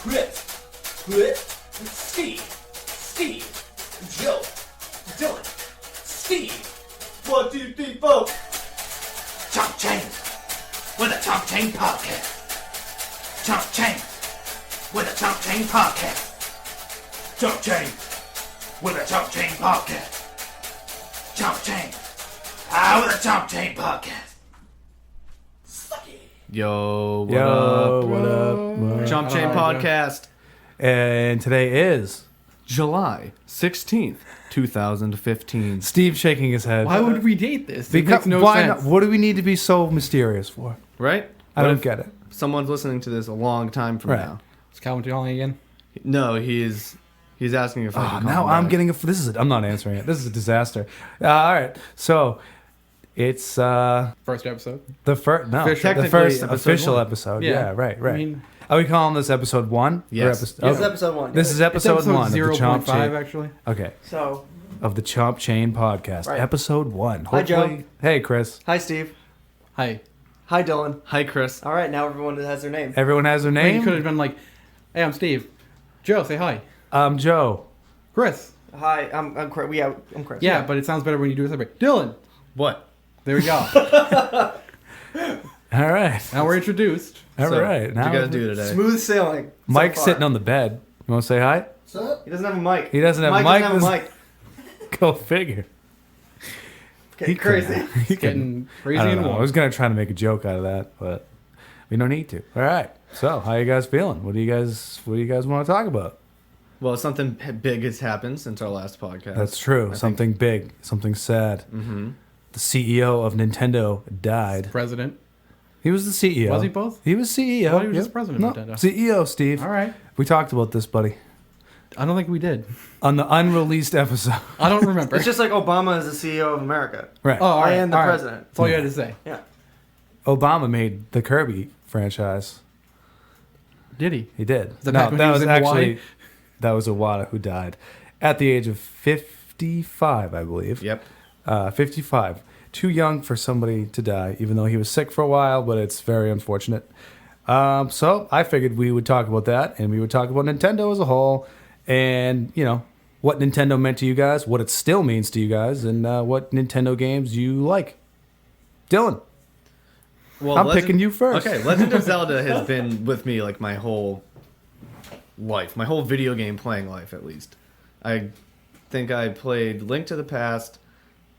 Chris, Steve, Joe, Dylan, Steve. 1, 2, 3, 4. Chomp Chain with a Chomp Chain Podcast. Chomp Chain with a Chomp Chain Podcast. Chomp Chain with a Chomp Chain Podcast. Chomp Chain with a Chomp Chain Podcast. Suck it. Yo, what up? Chomp Chain Podcast. And today is July 16th, 2015. Steve shaking his head. Why would we date this? It Because makes no why sense. not? What do we need to be so mysterious for? Right? I What don't if get it. Someone's listening to this a long time from Right. now. Is Calvin calling again? No, he's asking if I can call Now him I'm back. getting I'm not answering it. This is a disaster. All right, so it's First episode? the first Technically, the first episode official 1. episode. Yeah. Yeah, right. I mean, Are we calling this episode 1? Yes. This is Okay. episode 1. This is it's episode 1 of the 0.5 Chomp Chain. actually. Okay, So, of the Chomp Chain Podcast, Right. episode 1. Hi, Joe. Hopefully- Hey, Chris. hi, Steve. Hi. Hi, Dylan. Hi, Chris. All right, now everyone has their name. Everyone has their I mean, you name. could have been like, hey, I'm Steve. Joe, say hi. I'm Joe. Chris. Hi, I'm Chris. I'm Chris. Yeah, but it sounds better when you do it separate. Dylan. What? There we go. All right. Now we're introduced. All So, right. What Now you guys do today? Smooth sailing. Mike's sitting on the bed. You want to say hi? He doesn't have a mic. He doesn't have a Mike mic. doesn't have a mic. Go figure. Okay, He couldn't- crazy. he couldn't- Getting crazy I don't and know. I warm. was gonna try to make a joke out of that, but we don't need to. All right. So, how you guys feeling? What do you guys want to talk about? Well, something big has happened since our last podcast. That's true. I Something big. Something sad. Mm-hmm. The CEO of Nintendo died. President. He was the CEO. Was he both? He was CEO. I thought he was just president of No, Nintendo. CEO, Steve. All right. We talked about this, buddy, I don't think we did. on the unreleased episode. I don't remember. It's just like Obama is the CEO of America. Right. oh, all I right, am the all right. president. That's all you had to say. Yeah. Obama made the Kirby franchise. Did he? He did. that back when he was in Hawaii? That was Iwata who died at the age of 55, I believe. Yep. 55. Too young for somebody to die, even though he was sick for a while, but it's very unfortunate. So I figured we would talk about that, and we would talk about Nintendo as a whole, and, you know, what Nintendo meant to you guys, what it still means to you guys, and what Nintendo games you like. Dylan. Well, I'm picking you first. Okay, Legend of Zelda has been with me like my whole life, my whole video game playing life at least. I think I played Link to the Past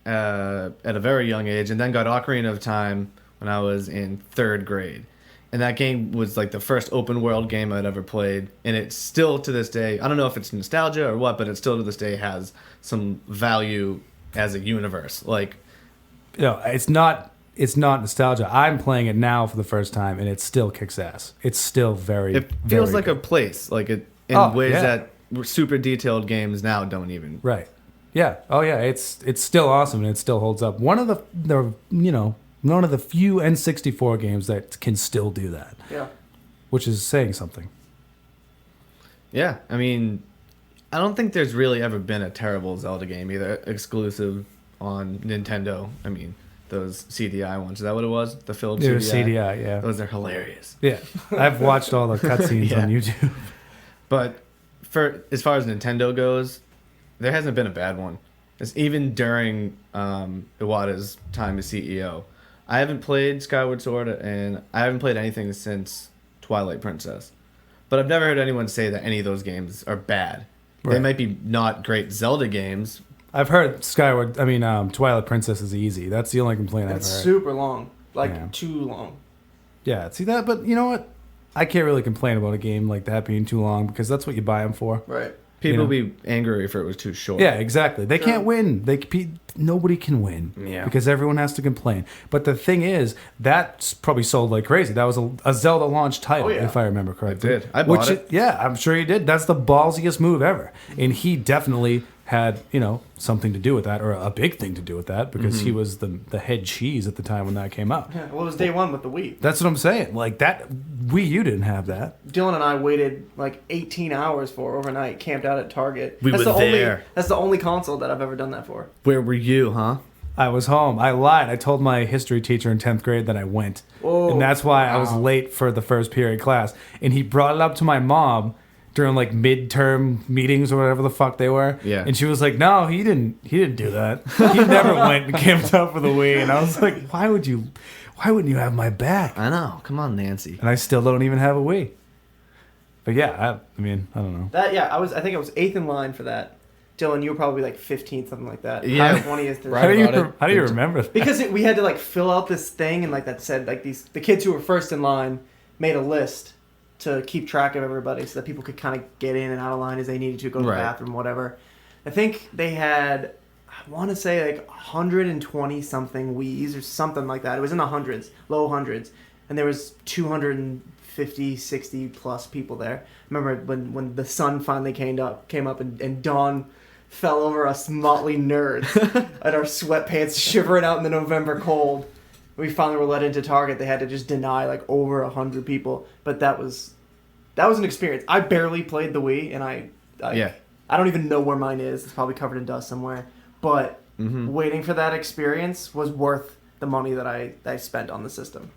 at a very young age, and then got Ocarina of Time when I was in 3rd grade. And that game was like the first open world game I'd ever played, and it still to this day, I don't know if it's nostalgia or what, but it still to this day has some value as a universe. Like, You know, it's not nostalgia. I'm playing it now for the first time, and it still kicks ass. It's still very. it feels very like good. a place, like it in Oh, ways yeah. that super detailed games now don't even. Right. Yeah. Oh yeah. It's still awesome, and it still holds up. One of the one of the few N64 games that can still do that, Yeah. which is saying something. Yeah, I mean, I don't think there's really ever been a terrible Zelda game either, exclusive on Nintendo. I mean, those CDI ones. Is that what it was? The Philips Yeah, CDI? CDI. Yeah. Those are hilarious. Yeah. I've watched all the cutscenes Yeah. on YouTube. But for as far as Nintendo goes, there hasn't been a bad one. It's even during Iwata's time as CEO. I haven't played Skyward Sword, and I haven't played anything since Twilight Princess. But I've never heard anyone say that any of those games are bad. They Right. might be not great Zelda games. I've heard Twilight Princess is easy. That's the only complaint That's I've heard. super long. Like, Yeah. too long. Yeah. See that, but you know what? I can't really complain about a game like that being too long because that's what you buy them for. Right. People know? would be angry if it was too short. Yeah, exactly. They Sure. can't win. Nobody can win. Yeah. Because everyone has to complain. But the thing is, that's probably sold like crazy. That was a Zelda launch title, Oh, yeah. if I remember correctly. did. I bought it. Yeah, I'm sure he did. That's the ballsiest move ever. And he definitely had, something to do with that, or a big thing to do with that, because he was the head cheese at the time when that came out. Yeah. Well, it was day one with the Wii. That's what I'm saying. Like that, Wii U didn't have that. Dylan and I waited like 18 hours for overnight, camped out at Target. We that's were the there. That's the only console that I've ever done that for. Where were you, huh? I was home. I lied. I told my history teacher in 10th grade that I went. Oh, And that's why I was late for the first period class. And he brought it up to my mom during like midterm meetings or whatever the fuck they were. Yeah. And she was like, "No, he didn't do that. He never went and camped out for the Wii." And I was like, why wouldn't you have my back? I know. Come on, Nancy. And I still don't even have a Wii. But yeah, I mean, I don't know. That I think I was 8th in line for that. Dylan, you were probably like 15th, something like that. Yeah. 20th. Or Right. How do you remember that? Because we had to like fill out this thing and like that said like the kids who were first in line made a list to keep track of everybody so that people could kind of get in and out of line as they needed to go to the Right. bathroom, whatever. I think they had, I want to say like 120 something Wii's or something like that. It was in the hundreds, low hundreds, and there was 250, 60 plus people there. I remember when the sun finally came up and dawn fell over us motley nerds at our sweatpants shivering out in the November cold. We finally were let into Target. They had to just deny like over 100 people, but that was an experience. I barely played the Wii, and I don't even know where mine is. It's probably covered in dust somewhere. But waiting for that experience was worth the money that I spent on the system.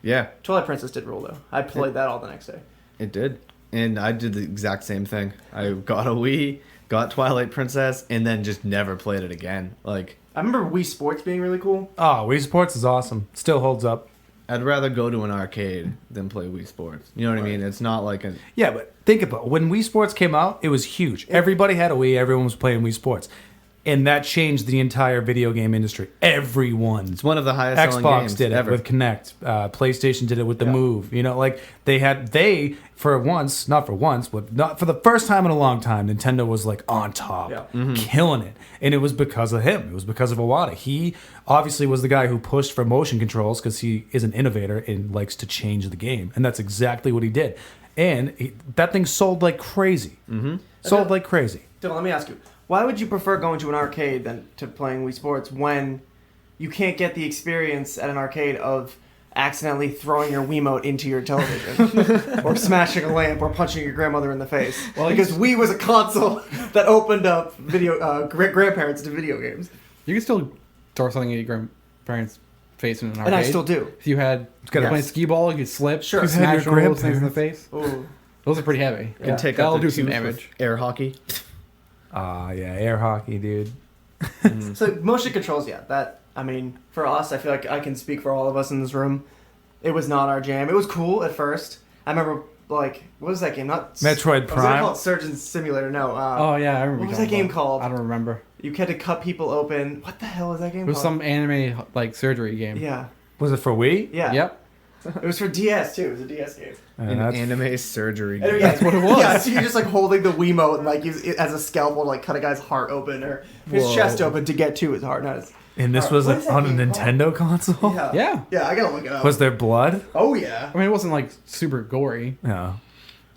Yeah, Twilight Princess did rule though. I played that all the next day. it did. And I did the exact same thing. I got a Wii, got Twilight Princess, and then just never played it again. Like, I remember Wii Sports being really cool. Oh, Wii Sports is awesome. Still holds up. I'd rather go to an arcade than play Wii Sports. You know what I mean? It's not like a... Yeah, but think about it. When Wii Sports came out, it was huge. Everybody had a Wii. Everyone was playing Wii Sports. And that changed the entire video game industry. Everyone. It's one of the highest selling Xbox games did it ever. with Kinect. PlayStation did it with the Move. You know, like they for once, not for once, but not for the first time in a long time, Nintendo was like on top, killing it, and it was because of him. It was because of Iwata. He obviously was the guy who pushed for motion controls because he is an innovator and likes to change the game, and that's exactly what he did. And that thing sold like crazy. Sold like crazy. Dylan, let me ask you. Why would you prefer going to an arcade than to playing Wii Sports when you can't get the experience at an arcade of accidentally throwing your Wiimote into your television or smashing a lamp or punching your grandmother in the face? Well, because Wii was a console that opened up grandparents to video games. You can still throw something at your grandparents' face in an arcade. And I still do. If you had playing skee ball, you could slip. Sure. You If you had smash your one of those things in the grandparents. face. Ooh. Those are pretty heavy. You can take That'll up the do some tooth damage. with air hockey. Ah, yeah, air hockey, dude. So motion controls, that, I mean, for us, I feel like I can speak for all of us in this room. It was not our jam. It was cool at first. I remember, like, what was that game? Not Metroid I was gonna Prime? call it Surgeon Simulator. No. Oh yeah, I remember. What was that game called? I don't remember. You had to cut people open. What the hell was that game It was called? some anime like surgery game. Yeah. Was it for Wii? Yeah. Yep. It was for DS too. It was a DS game. An That's- anime surgery. And game. yeah, That's what it was. Yeah, so you're just like holding the Wiimote and like use it as a scalpel to like cut a guy's heart open or his Whoa. chest open to get to his heart. Not his. And this was What is that on a game called? Nintendo console? Yeah. Yeah. Yeah, I gotta look it up. Was there blood? Oh yeah. I mean, it wasn't like super gory. No.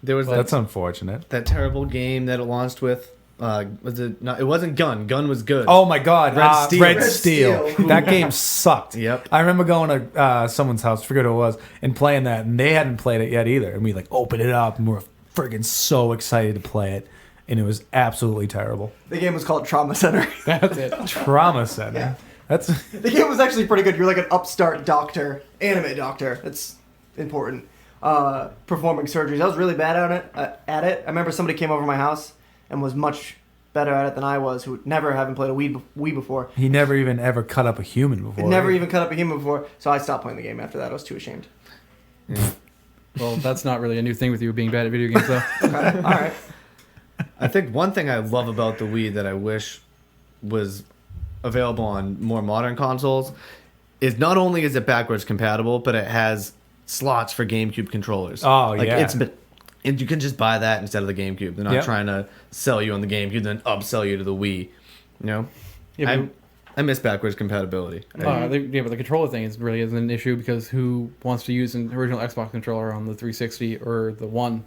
There was That's unfortunate. that terrible game that it launched with. Was it not? It wasn't Gun. Gun was good. Oh my God, Red Steel. Red Red Steel. Steel. That game sucked. Yep. I remember going to someone's house, forget who it was, and playing that, and they hadn't played it yet either. And we like opened it up, and we were friggin' so excited to play it, and it was absolutely terrible. The game was called Trauma Center. That's it. Trauma Center. Yeah. That's The game was actually pretty good. You're like an upstart doctor, anime doctor. That's important. Performing surgeries. I was really bad at it. I remember somebody came over to my house and was much better at it than I was, who never having played a Wii before. he never even ever cut up a human before. Never even cut up a human before, so I stopped playing the game after that. I was too ashamed. Well, that's not really a new thing with you being bad at video games, though. Okay, all right. I think one thing I love about the Wii that I wish was available on more modern consoles is not only is it backwards compatible, but it has slots for GameCube controllers. Oh, like yeah. and you can just buy that instead of the GameCube. They're not Yep. trying to sell you on the GameCube, then upsell you to the Wii. You know, Yeah, I miss backwards compatibility. but the controller thing really isn't an issue because who wants to use an original Xbox controller on the 360 or the One?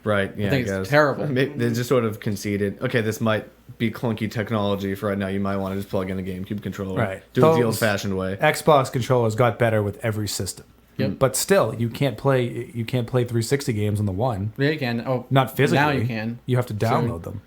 Right? Yeah, I think it's guess. terrible. They just sort of conceded. Okay, this might be clunky technology for right now. You might want to just plug in a GameCube controller. Right. Do it the Those- old-fashioned way. Xbox controllers got better with every system. Yep. But still, you can't play 360 games on the One. Yeah, you can. Oh, Not physically. Now you can. You have to download them.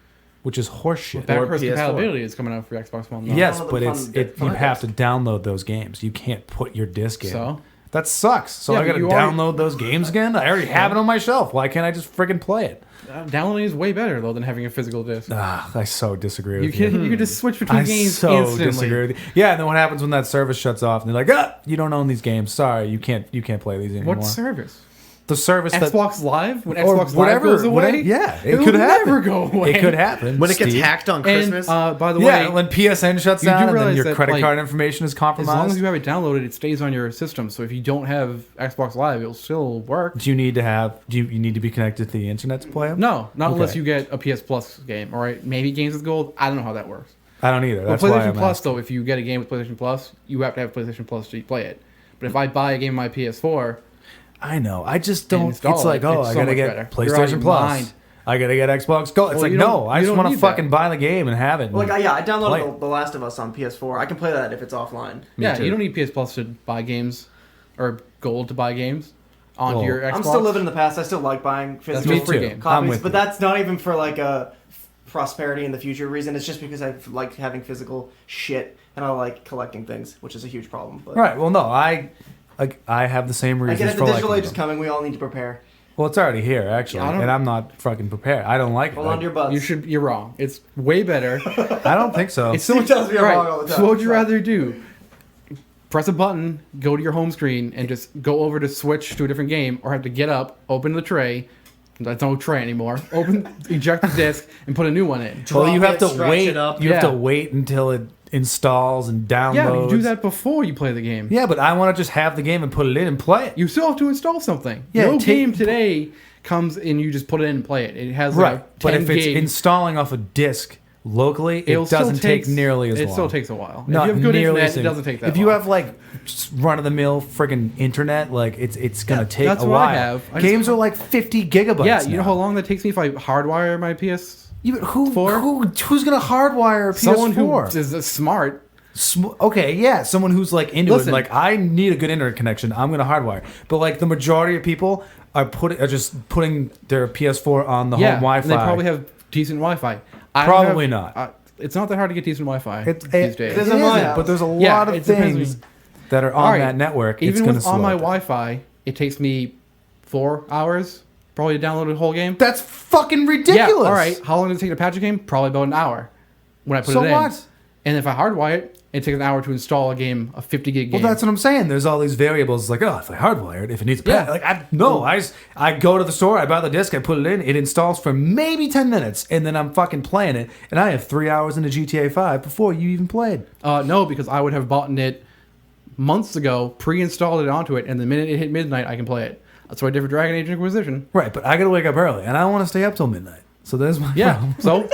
which is horseshit. Backwards PS4. compatibility is coming out for Xbox One. Though. Yes, Download but them it's from you have to disc. download those games. You can't put your disc in. So? That sucks. So Yeah, I but got to you already- download those games again. I already have it on my shelf. Why can't I just friggin' play it? Downloading is way better though than having a physical disc. I so disagree You with you. can just switch between I games so instantly. disagree with you. Yeah, and then what happens when that service shuts off and they're like, you don't own these games. Sorry, you can't play these anymore. What service? The service that Xbox Live? When or Xbox whatever, Live goes away? whatever- yeah, it It'll could happen. never go away. It could happen. When it gets Steve. hacked on And Christmas, by the Yeah, way, when PSN shuts you do down and then realize your that, credit like, card information is as compromised. long as you have it downloaded, it stays on your system. So if you don't have Xbox Live, it'll still work. do you need to be connected to the internet to play them? No, not Okay. unless you get a PS Plus game. All right, maybe games with gold. I don't know how that works. I don't either. Well, That's why PlayStation I'm Plus, asking. though, if you get a game with PlayStation Plus, you have to have PlayStation Plus to play it. But if I buy a game on my PS4, I know. I just and don't. install It's like, it, it's I so gotta much get better. You're out of PlayStation your Plus. mind. I gotta get Xbox Gold. It's Well, like, you no, don't- I you just don't want to need that. fucking buy the game and have it. Like, I Play downloaded it. the Last of Us on PS4. I can play that if it's offline. Yeah, too. you don't need PS Plus to buy games or gold to buy games onto Well, your Xbox. I'm still living in the past. I still like buying That's physical me Me free too. game. I'm copies, with but you. that's not even for like a prosperity in the future reason. It's just because I like having physical shit and I like collecting things, which is a huge problem. But Right. Well, no, I have the same I reasons get it. for The digital liking age is them. coming. We all need to prepare. Well, it's already here actually, I don't- and I'm not fucking prepared. I don't like it. Hold on to your butts. You're wrong. It's way better. I don't think so. It's so He much. tells me I'm right. wrong all the time. So what would you Sorry. rather do? Press a button, go to your home screen, and just go over to switch to a different game, or have to get up, open the tray. That's no tray anymore. Eject the disc, and put a new one in. Well, you Drop have it, to stretch wait. it up. You have to Yeah. wait until it installs and downloads. Yeah, but you do that before you play the game. Yeah, but I want to just have the game and put it in and play it. You still have to install something. Yeah, No take- game today comes and you just put it in and play it. It has like Right, a but 10 if it's gig. installing off a disc locally, it It'll still doesn't take takes- nearly as long. It still takes a while. Not if you have good nearly internet, as it long. doesn't take that If you long. have like run of the mill friggin' internet, like it's gonna take that's a what I while. have. I Games just- are like 50 gigabytes. yeah, you know now. how long that takes me if I hardwire my PS? Who's gonna hardwire a PS4? Someone who is smart. Okay, yeah, someone who's like into Listen. it. Like, I need a good internet connection. I'm gonna hardwire. But like the majority of people are just putting their PS4 on the Yeah, home Wi-Fi. and they probably have decent Wi-Fi. I don't Probably have- not. It's not that hard to get decent Wi-Fi It these days. is. Isn't mine. but there's a Yeah, lot of it depends things on- that are on All right, that network. It's Even gonna with on slow my it down. Wi-Fi, it takes me 4 hours probably to download a whole game. That's fucking ridiculous. Yeah, all right. How long does it take to patch a game? Probably about an hour when I put So it in. what? And if I hardwire it, it takes an hour to install a game, a 50 gig game. Well, that's what I'm saying. There's all these variables. Like, if I hardwire it, if it needs a patch, Yeah. like I go to the store, I buy the disc, I put it in, it installs for maybe 10 minutes, and then I'm fucking playing it, and I have 3 hours into GTA 5 before you even played. No, because I would have bought it months ago, pre-installed it onto it, and the minute it hit midnight, I can play it. That's why I did for Dragon Age Inquisition. Right, but I gotta wake up early, and I don't want to stay up till midnight. So there's my Yeah. problem. So,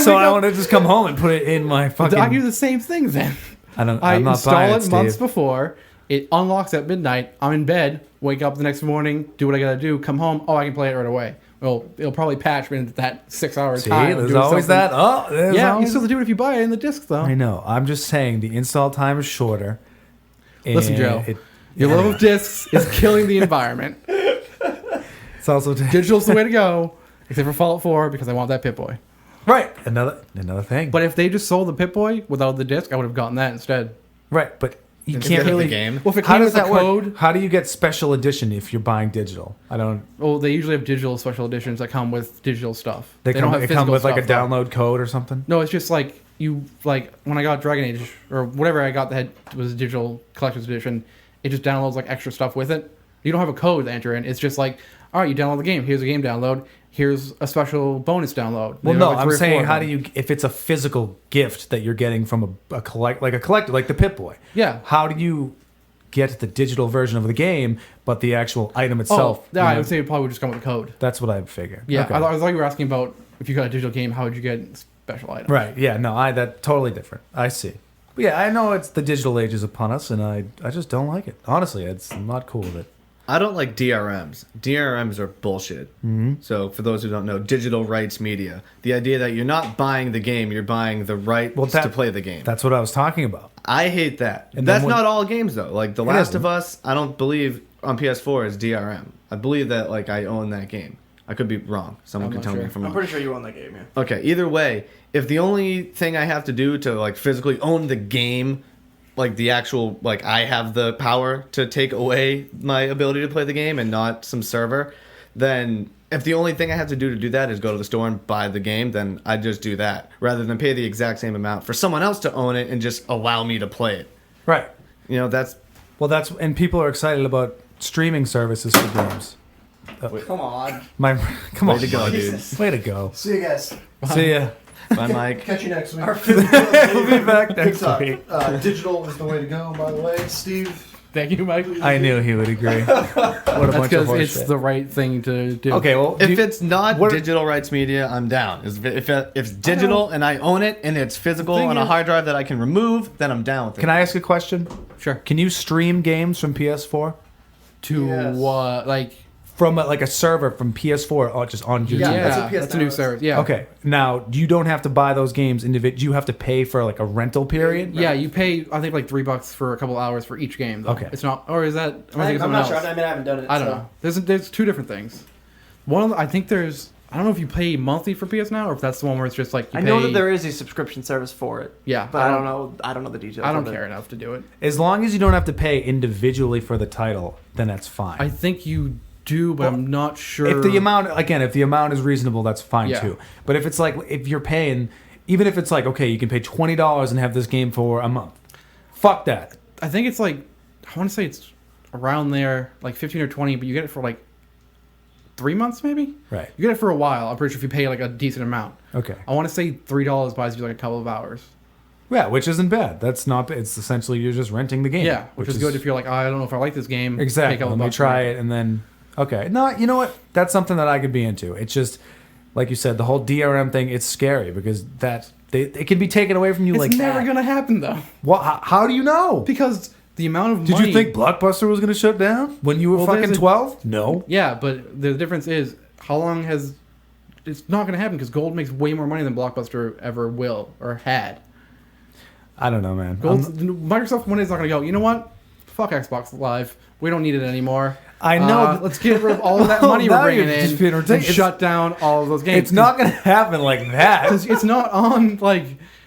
So I want to just come home and put it in my fucking. I do the same thing then. I'm I not install buying it months Steve. before. It unlocks at midnight. I'm in bed. Wake up the next morning. Do what I gotta do. Come home. Oh, I can play it right away. Well, it'll probably patch me into that 6 hour See, time. of there's doing always something. that. Oh, there's Yeah, you always... still have to do it if you buy it in the disc, though. I know. I'm just saying the install time is shorter. Listen, and Joe. Your love of discs is killing the environment. It's also Digital's the way to go, except for Fallout 4 because I want that Pip-Boy. right. Another thing. But if they just sold the Pip-Boy without the disc, I would have gotten that instead. right, but you Instead can't of the really. game. Well, if it How came does with that a code, work? How do you get special edition if you're buying digital? I don't. well, they usually have digital special editions that come with digital stuff. They come. don't have It come physical with like a stuff, though. download code or something. No, it's just like when I got Dragon Age or whatever I got that was a digital collector's edition. It just downloads like extra stuff with it. You don't have a code to enter in. It's just like, all right, you download the game. Here's a game download. Here's a special bonus download. Well, They no, have, like, I'm 3 or 4 saying of how them. do you if it's a physical gift that you're getting from a collector like the Pip-Boy? Yeah. How do you get the digital version of the game, but the actual item itself? Oh, yeah, you I know, would say it probably would just come with a code. that's what I figured. Yeah, Okay. I thought you were asking about if you got a digital game, how would you get special items? Right. Yeah. No. That totally different. I see. But yeah, I know it's the digital age is upon us, and I just don't like it. Honestly, I'm not cool with it. I don't like DRMs. DRMs are bullshit. Mm-hmm. So for those who don't know, digital rights media. The idea that you're not buying the game, you're buying the rights to play the game. That's what I was talking about. I hate that. And That's then when- not all games though. Like The It Last isn't. of Us, I don't believe on PS4 is DRM. I believe that like I own that game. I could be wrong. Someone I'm can not tell me sure. if I'm I'm wrong. pretty sure you won that game, yeah. Okay, either way, if the only thing I have to do to like physically own the game, like the actual, like I have the power to take away my ability to play the game and not some server, then if the only thing I have to do that is go to the store and buy the game, then I just do that rather than pay the exact same amount for someone else to own it and just allow me to play it. Right. You know, that's And people are excited about streaming services for games. Come on. Come way on, to go, dude. Jesus. way to go. See you guys. See ya. Bye, Mike. Catch you next week. We'll be back Good next talk. week. Digital is the way to go, by the way. Steve. Thank you, Mike. I knew he would agree. What a That's bunch of because horse it's shit. the right thing to do. Okay, well, If it's not what- digital rights media, I'm down. If it's digital and I own it and it's physical thing on a is- hard drive that I can remove, then I'm down with it. can I ask a question? Sure. Can you stream games from PS4? To Yes. like From like a server from PS4 or just on your Yeah, TV? that's what PS that's a new Now is. service. Yeah. Okay, now you don't have to buy those games individually. You have to pay for like a rental period. Yeah, you pay I think like $3 for a couple hours for each game. Though. Okay. It's not, or is that? Am I thinking I'm something not else? sure. I mean, I haven't done it. I don't so. know. There's two different things. One of the, I think there's I don't know if you pay monthly for PS Now or if that's the one where it's just like you I pay, know that there is a subscription service for it. Yeah, But I don't know. I don't know the details. I don't of it. care enough to do it. As long as you don't have to pay individually for the title, then that's fine. I think you do, but I'm not sure. If the amount is reasonable, that's fine Yeah. too. But if it's like if you're paying, even if it's like okay, you can pay $20 and have this game for a month. Fuck that. I think it's like I want to say it's around there, like 15 or 20, but you get it for like 3 months maybe. Right. You get it for a while. I'm pretty sure if you pay like a decent amount. Okay. I want to say $3 buys you like a couple of hours. Yeah, which isn't bad. That's not. It's essentially you're just renting the game. Yeah, which is good if you're like, oh, I don't know if I like this game. Exactly. Pay a couple Let me bucks try for it and then. Okay. No, you know what? That's something that I could be into. It's just like you said, the whole DRM thing. It's scary because it can be taken away from you It's like never that. gonna happen though, What? How do you know? because the amount of Did money. you think Blockbuster was going to shut down when you were Well, fucking there's a- 12? No. Yeah, but the difference is how long has. It's not gonna happen because Gold makes way more money than Blockbuster ever will or had. I don't know, man. Microsoft one day is not gonna go. You know what? Fuck Xbox Live. We don't need it anymore. I know. Let's get rid of all of that Oh, money we're now bringing you're in just being and ridiculous. shut down all of those games. It's not going to happen like that. because it's not on like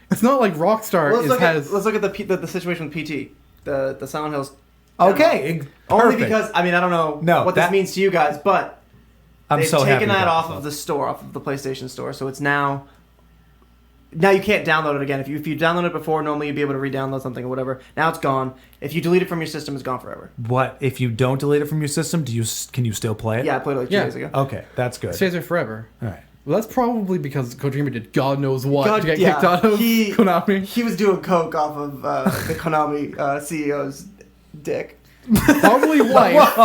it's not like Rockstar Well, has. let's look at the situation with PT, the Silent Hills. Okay. Only Perfect. because I mean I don't know what that- this means to you guys, but I'm they've so happy taken that about off it. of the store, off of the PlayStation Store, so it's now you can't download it again. If you downloaded it before, normally you'd be able to re-download something or whatever. Now it's gone. If you delete it from your system, it's gone forever. What if you don't delete it from your system? Can you still play it? Yeah, I played it like 2 Yeah. days ago. Okay, that's good. It stays there forever. All right. Well, that's probably because Kojima did God knows what God- to get yeah, kicked out of he- Konami. He was doing coke off of the Konami CEO's dick. Probably wife.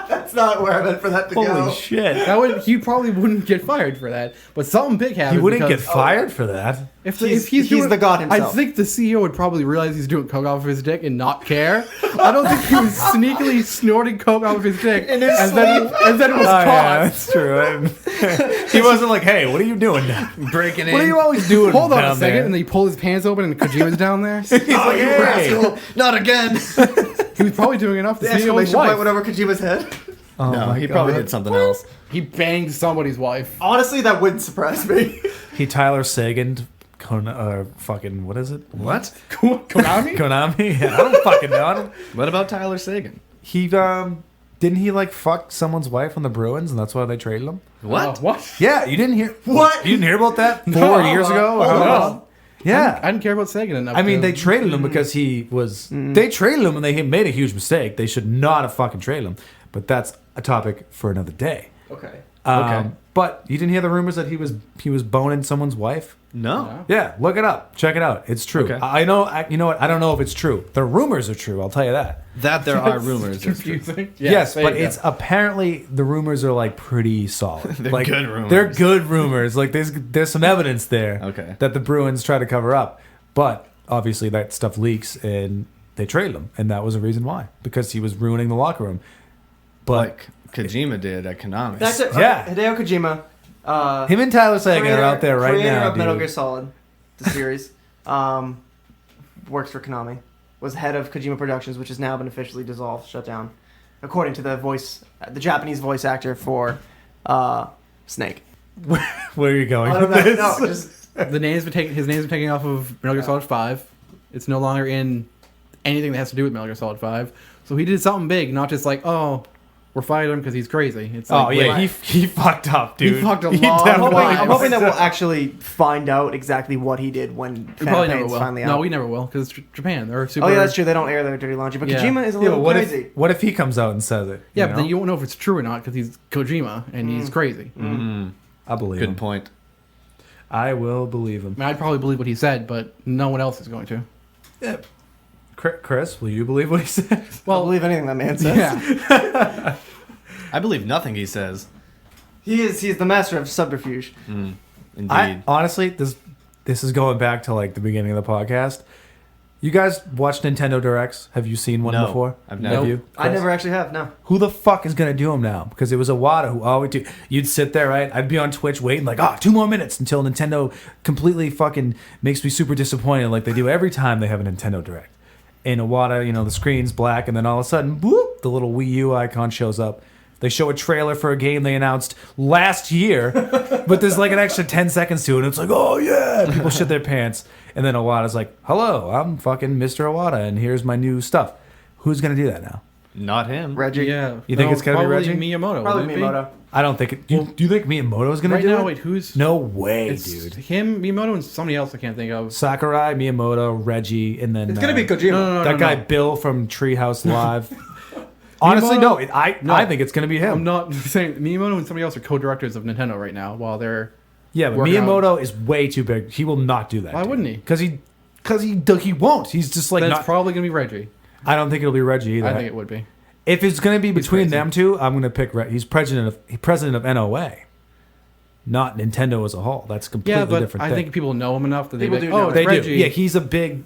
That's not where I meant for that to go. Holy shit! He probably wouldn't get fired for that. But something big happened. He wouldn't get because fired for that. If He's doing, the god himself. I think the CEO would probably realize he's doing coke off of his dick and not care. I don't think he was sneakily snorting coke off of his dick and then it was Oh, caught. yeah, that's true. He wasn't like, "Hey, what are you doing now? Breaking in. What are you always doing?" Hold on a down second, there? and then he pulled his pants open and Kojima's down there. He's like, "Hey." Not again. He was probably doing enough to The CEO's exclamation point wife. went over Kojima's head. Oh No, my he probably God. did something else. He banged somebody's wife. Honestly, that wouldn't surprise me. He Tyler Sagan, fucking what is it? What? Konami? Konami? Yeah, I don't fucking know. I don't, What about Tyler Sagan? he didn't he like fuck someone's wife on the Bruins and that's why they traded him? What? What? Yeah, you didn't hear What? You didn't hear about that 4 No, years ago? hold on. Or- Yeah. I didn't care about Sagan enough. I mean, to- they traded him because he was. They traded him and they made a huge mistake. They should not have fucking traded him. But that's a topic for another day. Okay. Okay. But you didn't hear the rumors that he was boning someone's wife? No. No. Yeah, look it up. Check it out. It's true. Okay. I know. You know what? I don't know if it's true. The rumors are true. I'll tell you that. That there are rumors. It's confusing. Yes, there but you go. it's apparently the rumors are like pretty solid. They're like, good rumors. They're good rumors. Like there's some evidence there. Okay. That the Bruins try to cover up, but obviously that stuff leaks and they traded him, and that was the reason why, because he was ruining the locker room. But Like Kojima did at Konami. That's it. Yeah. Hideo Kojima. him and Tyler Sagan are out there right creator now. of Metal dude. Gear Solid, the series, works for Konami. Was head of Kojima Productions, which has now been officially dissolved, shut down, according to the Japanese voice actor for Snake. Where are you going? I don't with this? know. No, just His name's been taken off of Metal Gear Solid 5. It's no longer in anything that has to do with Metal Gear Solid 5. So he did something big, not just like, oh, we're fighting him because he's crazy. It's like, Oh yeah, wait. he fucked up, dude. He fucked a lot. I'm definitely- hoping, I'm hoping that we'll actually find out exactly what he did when we Phantom probably never Pain's will. finally No, out. we never will because it's Japan. They're super. Oh yeah, that's true. They don't air their dirty laundry, but Yeah. Kojima is a Yeah, little but crazy. what if he comes out and says it? Yeah, you but then know? you won't know if it's true or not because he's Kojima and he's crazy. I believe Good him. point. I will believe him. I mean, I'd probably believe what he said, but no one else is going to. Yeah. Chris, will you believe what he said? I'll believe anything that man says. Yeah. I believe nothing he says. He's the master of subterfuge. Indeed. Honestly, this is going back to like the beginning of the podcast. You guys watch Nintendo Directs? Have you seen one No, before? I've never. Have you? I Chris? never actually have. No. Who the fuck is gonna do them now? Because it was Iwata who always do. You'd sit there, right? I'd be on Twitch waiting, like, 2 more minutes until Nintendo completely fucking makes me super disappointed, like they do every time they have a Nintendo Direct. And Iwata, the screen's black, and then all of a sudden, boop, the little Wii U icon shows up. They show a trailer for a game they announced last year, but there's like an extra 10 seconds to it, and it's like, oh yeah, people shit their pants. And then Iwata's like, hello, I'm fucking Mr. Iwata, and here's my new stuff. Who's gonna do that now? Not him. Reggie. Yeah. You think it's gonna be probably Reggie? Miyamoto. Probably wouldn't it be? Miyamoto. I don't think it. Do you think Miyamoto's gonna Right do now, it? wait, who's? No way, It's dude. him, Miyamoto, and somebody else I can't think of. Sakurai, Miyamoto, Reggie, and then It's gonna be Kojima. No, that guy Bill from Treehouse Live. Honestly, no, I think it's gonna be him. I'm not saying Miyamoto and somebody else are co-directors of Nintendo right now while they're. Yeah, but working Miyamoto is way too big. He will not do that. Why wouldn't he? Because he won't. He's just like Then it's not. probably gonna be Reggie. I don't think it'll be Reggie either. I think it would be. If it's gonna be between crazy. them two, I'm gonna pick. He's president of NOA, not Nintendo as a whole. That's a completely Yeah, but different I thing. think people know him enough that they People be do like, know oh, him. it's They Reggie. do. Yeah, he's a big,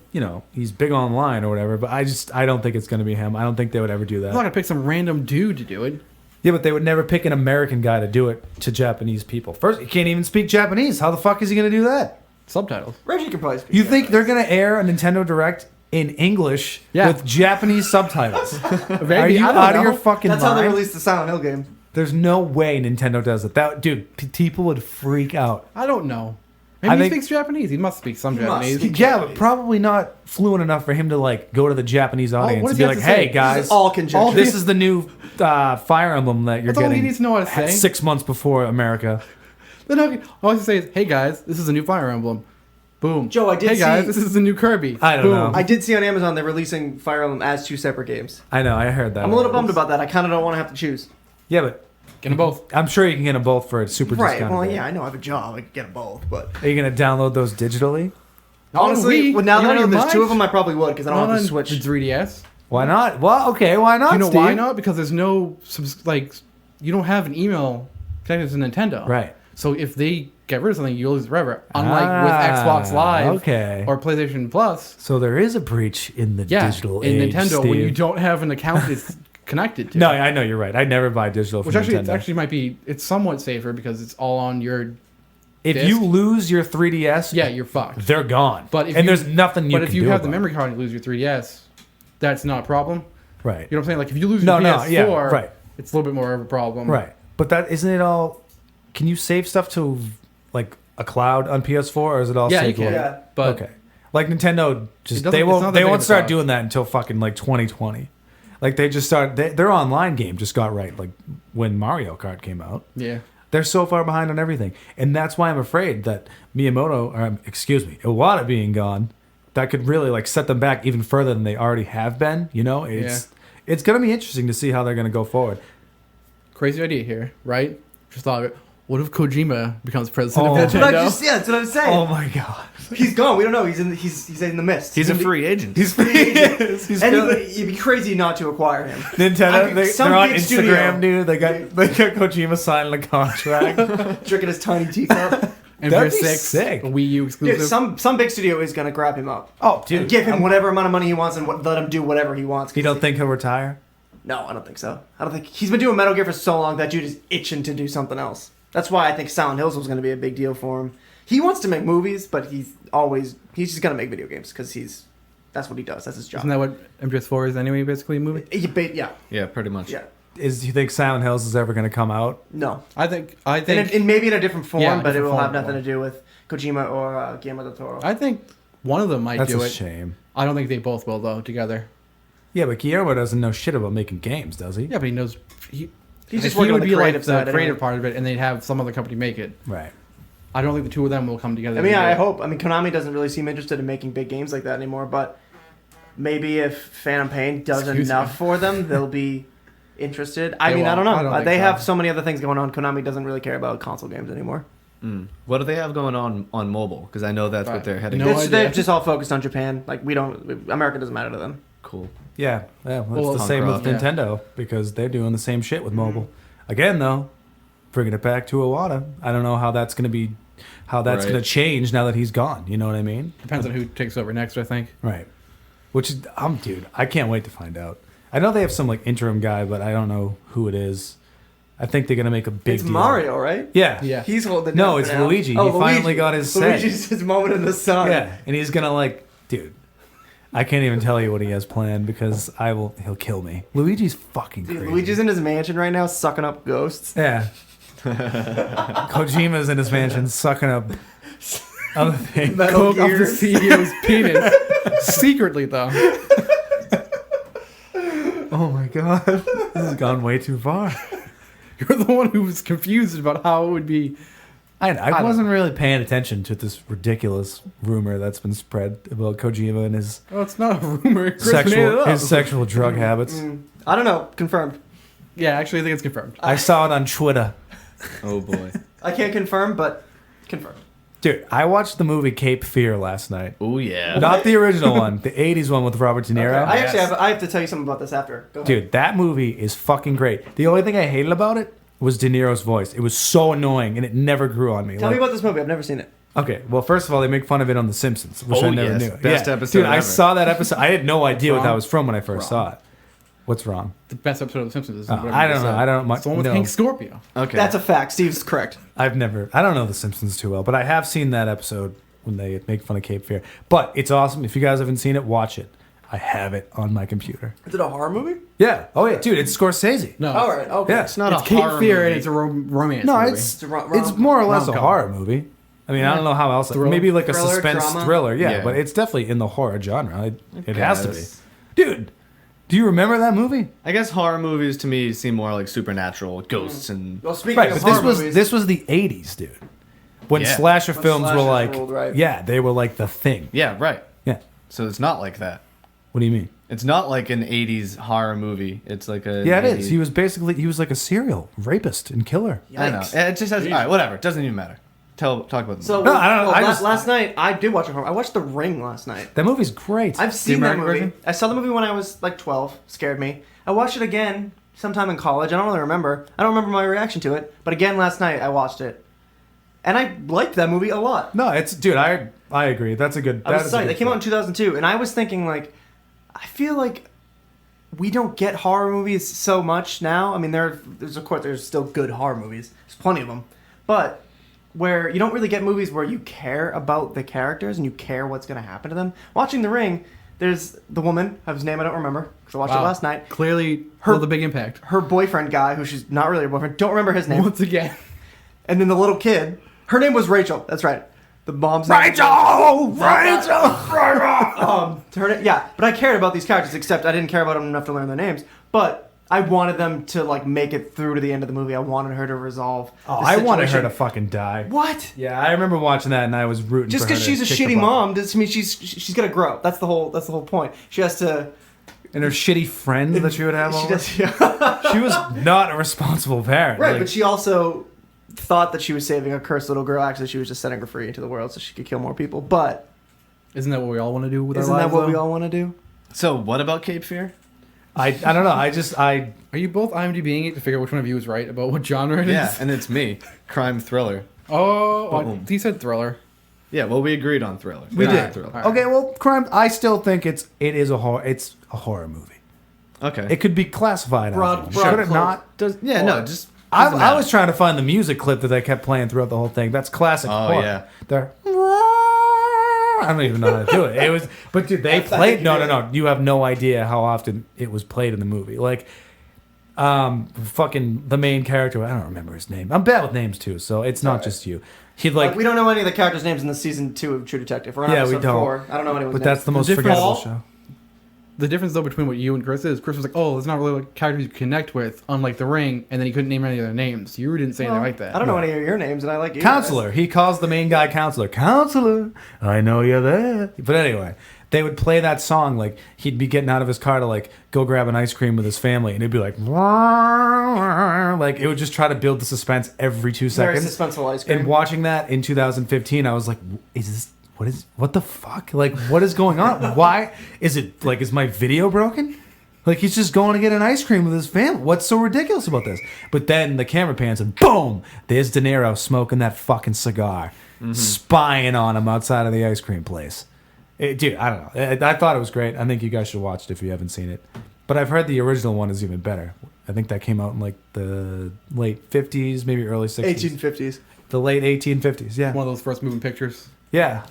he's big online or whatever. But I don't think it's going to be him. I don't think they would ever do I'm not that. gonna pick some random dude to do it. Yeah, but they would never pick an American guy to do it to Japanese people. First, he can't even speak Japanese. How the fuck is he going to do that? Subtitles. Reggie can probably speak. You think they're going to air a Nintendo Direct in English Yeah. with Japanese subtitles? Maybe, Are you I don't out of know. your fucking That's mind? how they released the Silent Hill game. There's no way Nintendo does it. Dude, people would freak out. I don't know. Maybe I he think- speaks Japanese. He must speak some He must. Japanese. Speak Yeah, Japanese. but probably not fluent enough for him to like go to the Japanese audience what and does be he like, have to "Hey say? This guys, is all conjecture. this is the new Fire Emblem that you're That's all he getting needs to know how to say. 6 months before America." Then all he say is, "Hey guys, this is a new Fire Emblem." Boom. Joe, I did Hey guys, see- this is the new Kirby. I don't Boom. know. I did see on Amazon they're releasing Fire Emblem as 2 separate games. I know, I heard that. I'm a little bummed about that. I kind of don't want to have to choose. Yeah, but Get them both. I'm sure you can get them both for a super Right. discount. Well, yeah, I know I have a job. I could get them both, but Are you gonna download those digitally? honestly, Wii, well, now you that I know don't there's mind? 2 of them, I probably would because I don't Not have on to switch. the 3DS. Why not? Well, okay, why not? You know Steve? why not? Because there's no you don't have an email connected to Nintendo. Right. So if they get rid of something, you'll lose it forever. Unlike with Xbox Live okay. or PlayStation Plus. So there is a breach in the Yeah, digital in age, Nintendo when Steve. you don't have an account it's connected to. No, I know you're right. I never buy digital from Which actually, Nintendo. it actually might be. It's somewhat safer because it's all on your. if disc. you lose your 3DS, Yeah, you're fucked. they're gone. But if and you- there's nothing you But can if you do have the about memory card and you lose your 3DS, that's not a problem. it. Right. You know what I'm saying? Like if you lose No, your no, PS4, yeah, right. it's a little bit more of a problem. Right. But that isn't it all. Can you save stuff to like a cloud on PS4, or is it all Yeah, you saved can. locally? Yeah. But Okay. Like Nintendo, It just doesn't- they it's not won't that they big of won't a start cost. doing that until fucking like 2020. Like they just start their online game just got right. Like when Mario Kart came out, yeah, they're so far behind on everything, and that's why I'm afraid that Iwata being gone, that could really like set them back even further than they already have been. It's gonna be interesting to see how they're gonna go forward. crazy idea here, right? Just thought of it. What if Kojima becomes president Oh. of That's what I Nintendo? just, yeah, that's what I was saying. Oh my god, He's gone. We don't know. He's in the mist. He's a in the- free agent. he's He's And feeling- it'd be crazy not to acquire him. Nintendo, Some they're on big Instagram, studio. dude. They got Kojima signing a contract. Drinking his tiny teacup. And That'd for be 6, sick. a Wii U exclusive. Dude, some big studio is gonna grab him up. Oh, And give him whatever amount of money he wants and let him do whatever he wants. You don't think he'll retire? No, I don't think so. I don't think he's been doing Metal Gear for so long that dude is itching to do something else. That's why I think Silent Hills was going to be a big deal for him. He wants to make movies, but he's just going to make video games because that's what he does. That's his job. Isn't that what MGS4 is anyway? Basically, a movie. Yeah, Yeah, pretty much. yeah. do you think Silent Hills is ever going to come out? No. I think In maybe in a different form, Yeah, but it different will have form. nothing to do with Kojima or Guillermo del Toro. I think one of them might That's do a it. shame. I don't think they both will though together. Yeah, but Guillermo doesn't know shit about making games, does he? Yeah, but he knows. He's He just working on would the be creative like the side. creative anyway. part of it, and they'd have some other company make it. Right. I don't think the two of them will come together. I mean, to do I it. hope. I mean, Konami doesn't really seem interested in making big games like that anymore, but maybe if Phantom Pain does Excuse enough me. for them, they'll be interested. I They mean, I don't won't. know. I don't think They so. have so many other things going on. Konami doesn't really care about console games anymore. What do they have going on mobile? Because I know that's what they're heading. No to. idea. They're just all focused on Japan. Like, America doesn't matter to them. Cool. Yeah, well, it's Well, the punk same rock. with Nintendo because they're doing the same shit with mobile. Again, though, bringing it back to Iwata, I don't know how that's going to Right. going to change now that he's gone. You know what I mean? Depends on who takes over next. I think. Right. Which is, dude, I can't wait to find out. I know they have some like interim guy, but I don't know who it is. I think they're gonna make a big It's deal. Mario, right? Yeah. Yeah. He's holding. No, it it's now. Luigi. Oh, He finally got his say. Luigi's his moment in the sun. Yeah, and he's gonna dude. I can't even tell you what he has planned because he'll kill me. Luigi's fucking Dude, crazy. Luigi's in his mansion right now, sucking up ghosts. Yeah. Kojima's in his mansion sucking up other things. Metal Coke off the Gears. CEO's penis. Secretly though. Oh my god. This has gone way too far. You're the one who was confused about how it would be. I wasn't really paying attention to this ridiculous rumor that's been spread about Kojima and his Oh, it's not a rumor. Chris made it up. sexual drug habits. I don't know. Confirmed. Yeah, actually, I think it's confirmed. I saw it on Twitter. Oh boy. I can't confirm, but confirmed. Dude, I watched the movie Cape Fear last night. Oh yeah. Not the original one, the 80s one with Robert De Niro. I actually I have to tell you something about this after. Go ahead. Dude, that movie is fucking great. The only thing I hated about it was De Niro's voice. It was so annoying, and it never grew on me. Tell me about this movie. I've never seen it. Okay, well, first of all, they make fun of it on The Simpsons, which Oh, I never yes. knew. Best episode Dude, I ever. saw that episode. I had no idea what that wrong? was from when I first Wrong. saw it. What's wrong? The best episode of The Simpsons is. Oh, whatever I you don't know. said. I don't. It's the one with no. Hank Scorpio. Okay. That's a fact. Steve's correct. I don't know The Simpsons too well, but I have seen that episode when they make fun of Cape Fear. But it's awesome. If you guys haven't seen it, watch it. I have it on my computer. Is it a horror movie? Yeah. Oh yeah, dude, it's Scorsese. No. All right. Okay. Yeah. It's not It's a Cape horror Fear movie. and it's a romance. No, movie. it's a it's more or less a rom-com. horror movie. I mean, I don't know how else. Thriller? Maybe like a Thriller, suspense drama? thriller. Yeah, Yeah. but it's definitely in the horror genre. It has to be. Yes. Dude, do you remember that movie? I guess horror movies to me seem more like supernatural, ghosts and. Well, speaking Right, of but horror this was movies, this was the '80s, dude. When Yeah. slasher When films were slashers like, ruled, right. yeah, they were like the thing. Yeah, right. Yeah. So it's not like that. What do you mean? It's not like an '80s horror movie. It's like a. Yeah, it is. 80s He was like a serial rapist and killer. I know. Yikes. It just has. All right, whatever. It doesn't even matter. Talk about the So movie. No, I don't know. I just- last night I did watch a horror. I watched The Ring last night. That movie's great. I've seen that American movie. version? I saw the movie when I was like 12. Scared me. I watched it again sometime in college. I don't really remember. I don't remember my reaction to it. But again last night I watched it, and I liked that movie a lot. No, it's dude. I agree. That's a good. I was psyched. It came out in 2002, and I was thinking like, I feel like we don't get horror movies so much now. I mean, there's still good horror movies. There's plenty of them, but where you don't really get movies where you care about the characters and you care what's going to happen to them. Watching The Ring, there's the woman whose name I don't remember because I watched it last night. Clearly, Her- the big impact. Her boyfriend guy, who she's not really her boyfriend, don't remember his name. Once again. And then the little kid, her name was Rachel. That's right. The mom's name. Rachel. Yeah, but I cared about these characters, except I didn't care about them enough to learn their names. But I wanted them to like make it through to the end of the movie. I wanted her to resolve. Oh, the I wanted her situation. to fucking die. What? Yeah, I remember watching that, and I was rooting. Just for her because to she's a kick the shitty butt. mom doesn't mean she's gonna grow. That's the whole point. She has to. And her shitty friends that she would have. She over. does. Yeah. She was not a responsible parent. Right, Like, but she also thought that she was saving a cursed little girl. Actually, she was just setting her free into the world so she could kill more people. But Isn't that what we all want to do with isn't our that lives? what we though? all want to do? So what about Cape Fear? I don't know. I Are you both IMDbing it to figure out which one of you is right about what genre it is? Yeah, and it's me, crime thriller. Oh, Boom. he said thriller. Yeah, well, we agreed on thriller. We It's did. a thriller. All right. okay. Well, crime. I still think it's a horror movie. Okay. It could be classified Broad- as broad one. Should it cloak. not? Yeah, no, just. I doesn't matter. was trying to find the music clip that they kept playing throughout the whole thing. That's classic Oh, horror. yeah. They're I don't even know how to do it. It was, but dude, they That's- I played. think No, you no, did. no. You have no idea how often it was played in the movie. Like, fucking the main character. I don't remember his name. I'm bad with names too, so it's not just you. He'd Like, we don't know any of the characters' names in the season 2 of True Detective. We're on Yeah, we episode don't. 4. I don't know anyone's but name. that's the most difference- forgettable Paul? show. The difference though between what you and Chris is, Chris was like, "Oh, there's not really like characters you connect with, unlike The Ring," and then he couldn't name any of their names. You didn't say anything like that. I don't know any of your names, and I like you. Counselor. He calls the main guy Counselor. Counselor, I know you're there. But anyway, they would play that song. Like, he'd be getting out of his car to, like, go grab an ice cream with his family. And it'd be like, it would just try to build the suspense every 2 Very seconds. suspenseful ice cream. And watching that in 2015, I was like, what the fuck? Like, what is going on? Why? Is my video broken? Like, he's just going to get an ice cream with his family. What's so ridiculous about this? But then the camera pans and boom, there's De Niro smoking that fucking cigar, spying on him outside of the ice cream place. Dude, I don't know. I thought it was great. I think you guys should watch it if you haven't seen it. But I've heard the original one is even better. I think that came out in like the late 50s, maybe early 60s. 1850s. The late 1850s, yeah. One of those first moving pictures. Yeah.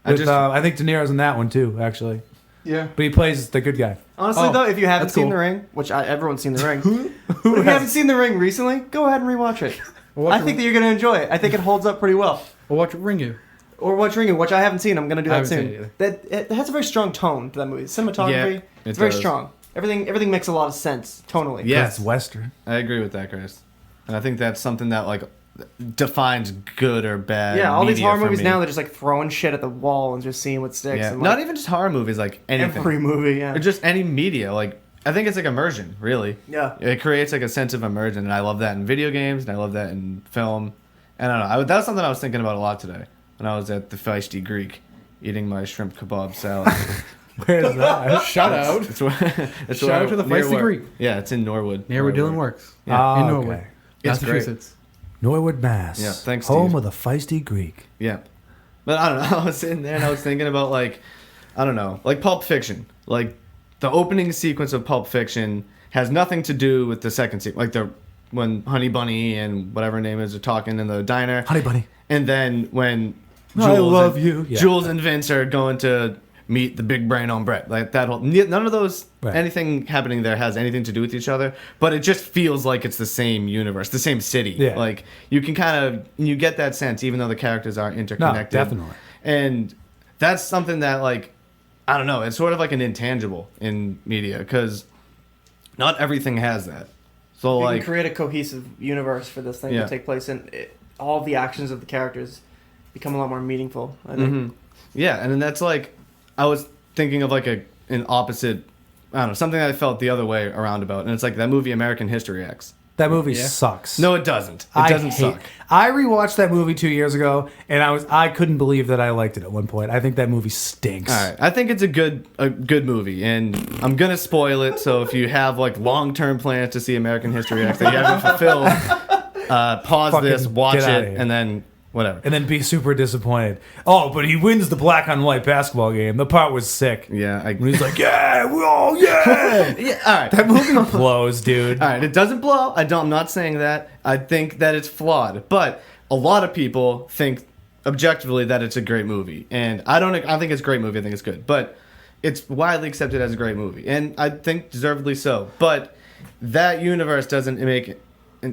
I think De Niro's in that one too, actually. Yeah. But he plays the good guy. Honestly, Oh, though, if you haven't that's seen cool. The Ring, which everyone's seen The Ring, but if you haven't seen The Ring recently, go ahead and rewatch it. I think that you're going to enjoy it. I think it holds up pretty well. We'll watch Ringu. Or watch Ringu, which I haven't seen. I'm going to do I that haven't soon. seen it That it has a very strong tone to that movie. Cinematography, Yeah, it's it very does. strong. Everything makes a lot of sense tonally. Yeah. It's Western. I agree with that, Chris. And I think that's something that like defines good or bad. Yeah, all these media horror for movies me. now, they're just like throwing shit at the wall and just seeing what sticks. Yeah, And, not like, even just horror movies, like anything. every movie. Yeah, Or just any media. Like, I think it's like immersion, really. yeah. It creates like a sense of immersion, and I love that in video games, and I love that in film. And I don't know, that was something I was thinking about a lot today when I was at the Feisty Greek eating my shrimp kebab salad. Where's that? Shout out. It's where, it's Shout where- out to the near Feisty where- Greek. Yeah, it's in Norwood. Near where I Dylan work. works. Ah, in okay. Norwood. It's great. Massachusetts. Norwood, Mass. Yeah, thanks, Home Steve. of the feisty Greek. Yeah. But I don't know. I was sitting there and I was thinking about, like, I don't know, like Pulp Fiction. Like, the opening sequence of Pulp Fiction has nothing to do with the second sequence. Like, when Honey Bunny and whatever her name is are talking in the diner. Honey Bunny. And then when I Jules love and, you. Yeah. Jules and Vince are going to meet the big brain on Brett. Like, that whole... None of those... Right. Anything happening there has anything to do with each other. But it just feels like it's the same universe, the same city. Yeah. Like, you can kind of... You get that sense, even though the characters are interconnected. No, definitely. And that's something that, like, I don't know, it's sort of like an intangible in media, because not everything has that. So, You like, can create a cohesive universe for this thing Yeah. to take place, and all the actions of the characters become a lot more meaningful. I think. mhm. Yeah, and then that's like, I was thinking of like an opposite, I don't know, something that I felt the other way around about, and it's like that movie American History X. That movie Yeah. sucks. No, it doesn't. It doesn't suck. I rewatched that movie 2 years ago, and I couldn't believe that I liked it at one point. I think that movie stinks. All right, I think it's a good movie, and I'm gonna spoil it. So if you have like long-term plans to see American History X that you haven't fulfilled, pause Fucking this, watch get outta it, here. and then whatever. And then be super disappointed. Oh, but he wins the black on white basketball game. The part was sick. Yeah, When he's like, yeah, yeah. yeah. All right. That movie blows, dude. All right, it doesn't blow. I'm not saying that. I think that it's flawed, but a lot of people think objectively that it's a great movie, and I don't think it's a great movie. I think it's good, but it's widely accepted as a great movie, and I think deservedly so. But that universe doesn't make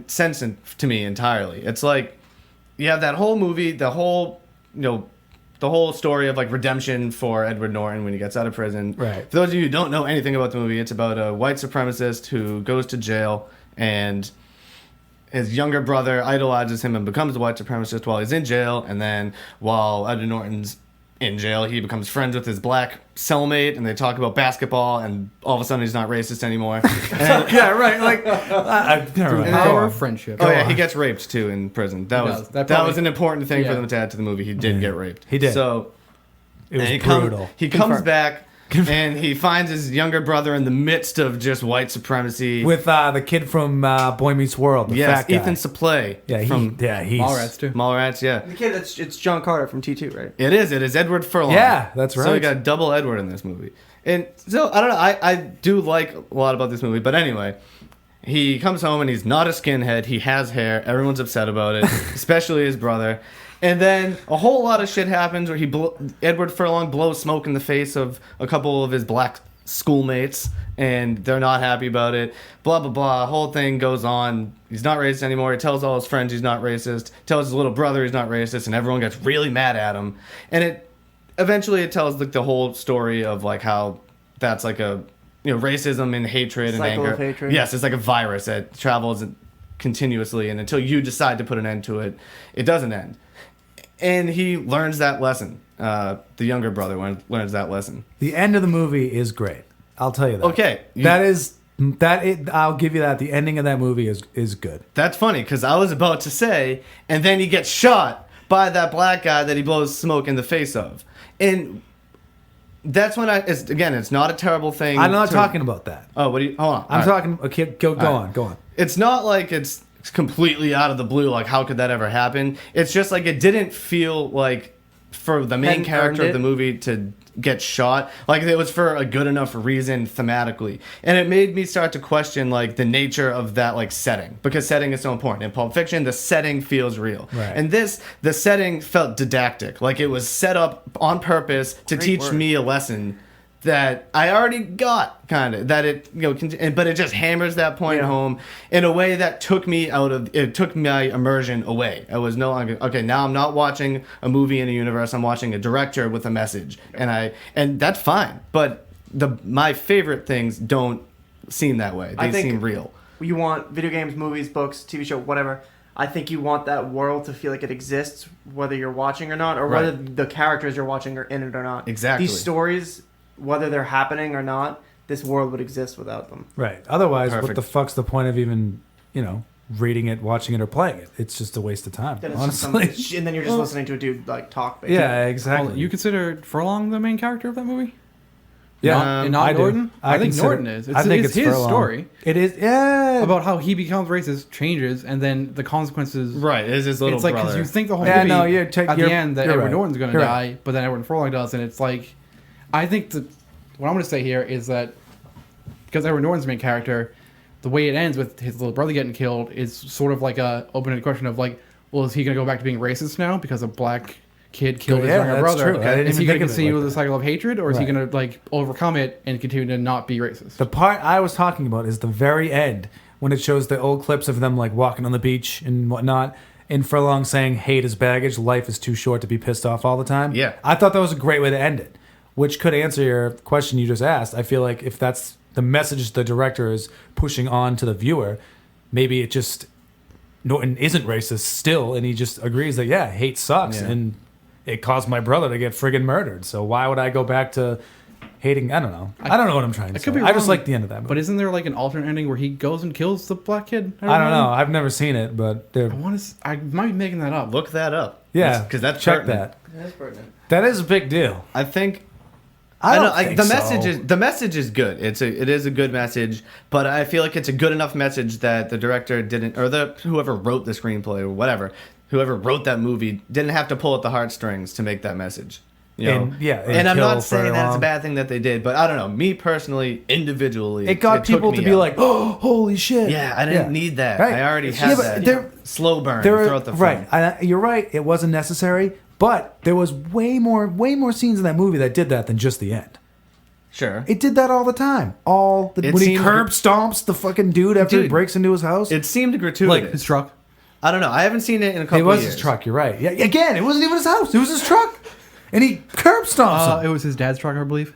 sense to me entirely. It's like you have that whole movie, the whole story of like redemption for Edward Norton when he gets out of prison. Right. For those of you who don't know anything about the movie, it's about a white supremacist who goes to jail, and his younger brother idolizes him and becomes a white supremacist while he's in jail. And then while Edward Norton's in jail, he becomes friends with his black cellmate, and they talk about basketball, and all of a sudden he's not racist anymore. And, Yeah, right. Like, I never mind. Go Power on. of friendship. oh yeah, he gets raped too in prison. That He was does. that, That probably- was an important thing for Yeah. them to add to the movie. He did get raped. He did. So It was and brutal. he comes back, and he finds his younger brother in the midst of just white supremacy. With the kid from Boy Meets World, the yes, fat guy. Ethan Suplee. Yeah, he's Mallrats too. Mallrats, yeah. The kid, it's John Carter from T2, right? It is Edward Furlong. Yeah, that's So we right. got double Edward in this movie. And so, I don't know, I do like a lot about this movie, but anyway, he comes home and he's not a skinhead, he has hair, everyone's upset about it, especially his brother. And then a whole lot of shit happens where Edward Furlong blows smoke in the face of a couple of his black schoolmates, and they're not happy about it. Blah blah blah. Whole thing goes on. He's not racist anymore. He tells all his friends he's not racist. Tells his little brother he's not racist, and everyone gets really mad at him. And it eventually tells like the whole story of like how that's like a racism and hatred and Cycle anger. of hatred. Yes, it's like a virus that travels continuously, and until you decide to put an end to it, it doesn't end. And he learns that lesson. The younger brother learns that lesson. The end of the movie is great. I'll tell you that. Okay, I'll give you that. The ending of that movie is good. That's funny because I was about to say, and then he gets shot by that black guy that he blows smoke in the face of, and that's when it's not a terrible thing. I'm not talking about that. Oh, what do you? Hold on. I'm talking. Okay, go on. It's not like it's completely out of the blue. Like, how could that ever happen? It's just like it didn't feel like for the main Hadn't character earned of the it. movie to get shot. Like, it was for a good enough reason thematically. And it made me start to question, like, the nature of that, like, setting. Because setting is so important. In Pulp Fiction, the setting feels real. Right. And the setting felt didactic. Like, it was set up on purpose to Great teach word. me a lesson that I already got, kind of, that it, but it just hammers that point home in a way that took my immersion away. I was no longer, okay, now I'm not watching a movie in a universe, I'm watching a director with a message, and that's fine, but my favorite things don't seem that way. I They think seem real. You want video games, movies, books, TV show, whatever. I think you want that world to feel like it exists, whether you're watching or not, or Right. whether the characters you're watching are in it or not. Exactly. These stories, whether they're happening or not, this world would exist without them. Right. Otherwise, what Perfect. the fuck's the point of even reading it, watching it, or playing it? It's just a waste of time. Then it's just Honestly. and then you're just listening to a dude like talk. Basically. Yeah, exactly. Well, you consider Furlong the main character of that movie? Yeah, And not I do. Norton? I think consider- Norton is. I think it's it's his Furlong. story It is. Yeah. about how he becomes racist, changes, and then the consequences. Right, it's his little It's like because brother. you think the whole Yeah, movie no, at the end that you're Edward right. Norton's going to You're die, right. but then Edward Furlong does, and it's like, I think that what I'm going to say here is that because Edward Norton's the main character, the way it ends with his little brother getting killed is sort of like a open-ended question of like, well, is he going to go back to being racist now because a black kid killed his Yeah, younger that's brother? true. I didn't Is he even going think to of it continue like with the that. cycle of hatred, or is he Right. going to like overcome it and continue to not be racist? The part I was talking about is the very end when it shows the old clips of them like walking on the beach and whatnot. And Furlong saying, "Hate is baggage. Life is too short to be pissed off all the time." Yeah. I thought that was a great way to end it, which could answer your question you just asked. I feel like if that's the message the director is pushing on to the viewer, maybe it just Norton isn't racist still, and he just agrees that hate sucks Yeah. and it caused my brother to get friggin' murdered. So why would I go back to hating? I don't know. I don't know what I'm trying to say. could be I just wrong, like the end of that movie. But isn't there like an alternate ending where he goes and kills the black kid? I don't know. I've never seen it, but I want to. I might be making that up. Look that up. yeah, Because that's check pertinent. that. That's pertinent. That is a big deal. I think I don't know, think the so. message is good. It is a good message, but I feel like it's a good enough message that the director didn't, or whoever wrote the screenplay or whatever, whoever wrote that movie didn't have to pull at the heartstrings to make that message. You know? And I'm kill not saying Furlong. that it's a bad thing that they did, but I don't know. Me personally, individually, It got took people me to be out. like, "Oh, holy shit!" Yeah, I didn't need that. Right. I already Yeah, had but that. there- Slow burn There are, throughout the film. right. You're right. It wasn't necessary, but there was way more scenes in that movie that did that than just the end. Sure. It did that all the time. It When he seemed- curb stomps the fucking dude after he Dude, breaks into his house. It seemed gratuitous. His truck. I don't know. I haven't seen it in a couple It was years. his truck. You're right. Yeah. Again, it wasn't even his house. It was his truck, and he curb stomps him. It was his dad's truck, I believe.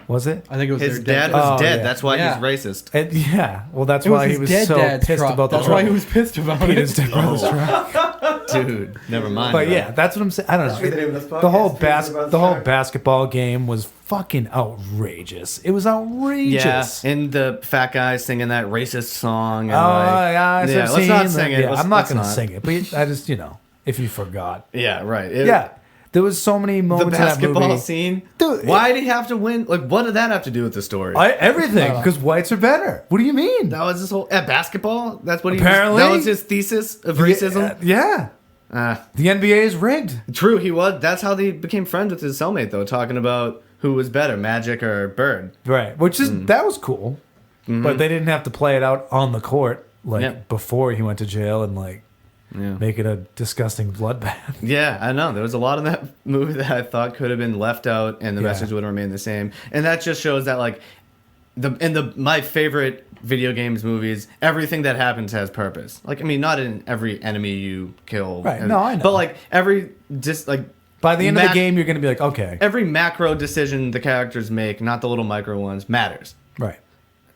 Was it? I think it was His their dad dad's was Oh, dead. yeah. That's why Yeah. he's racist. And, yeah. Well, that's It was why he his was dead so dad's pissed truck. about the That's why he truck. was pissed about He it. his dead brother's truck. Dude, never mind. But bro. yeah, that's what I'm saying. I don't That's the name of this know. The whole podcast, Feelings About the whole Star. basketball game was fucking outrageous. It was outrageous. Yeah, and the fat guy singing that racist song. And Oh like, yeah, I've let's seen not that. sing it. Yeah, Let's- I'm not let's gonna sing it, but I just if you forgot. Yeah, right. Yeah, there was so many The moments in that basketball movie. scene. Dude, Why did he have to win? Like, what did that have to do with the story? Everything because whites are better. What do you mean? that was his whole basketball. That's what he Apparently. that was his thesis of racism. Yeah, the NBA is rigged. True, he was. That's how they became friends with his cellmate, though, talking about who was better, Magic or Bird. Right, which is that was cool, but they didn't have to play it out on the court Yeah. before he went to jail and make it a disgusting bloodbath. Yeah, I know. There was a lot of that movie that I thought could have been left out, and the message would have remained the same. And that just shows that, like, my favorite video games movies, everything that happens has purpose. Like, I mean, not in every enemy you kill. Right. No, I know. But like By the end of the game, you're going to be like, okay. every macro decision the characters make, not the little micro ones, matters. Right.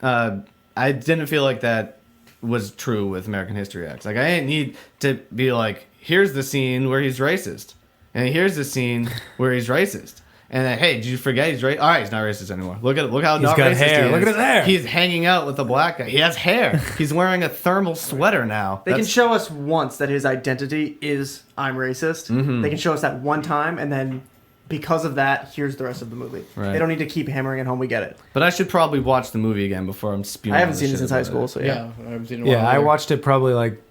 I didn't feel like that was true with American History X. Like, I didn't need to be like, here's the scene where he's racist, and here's the scene where he's racist. And then, hey, did you forget he's racist? All right, he's not racist anymore. Look how He's not got racist hair. he is. Look at his hair. He's hanging out with a black guy. He has hair. He's wearing a thermal sweater now. They can show us once that his identity is I'm racist. Mm-hmm. They can show us that one time, and then because of that, here's the rest of the movie. Right. They don't need to keep hammering it home. We get it. But I should probably watch the movie again before I'm spewing. I haven't all seen it this since shit high about school, it. so Yeah, I haven't seen it in a while Yeah, I either. watched it probably like,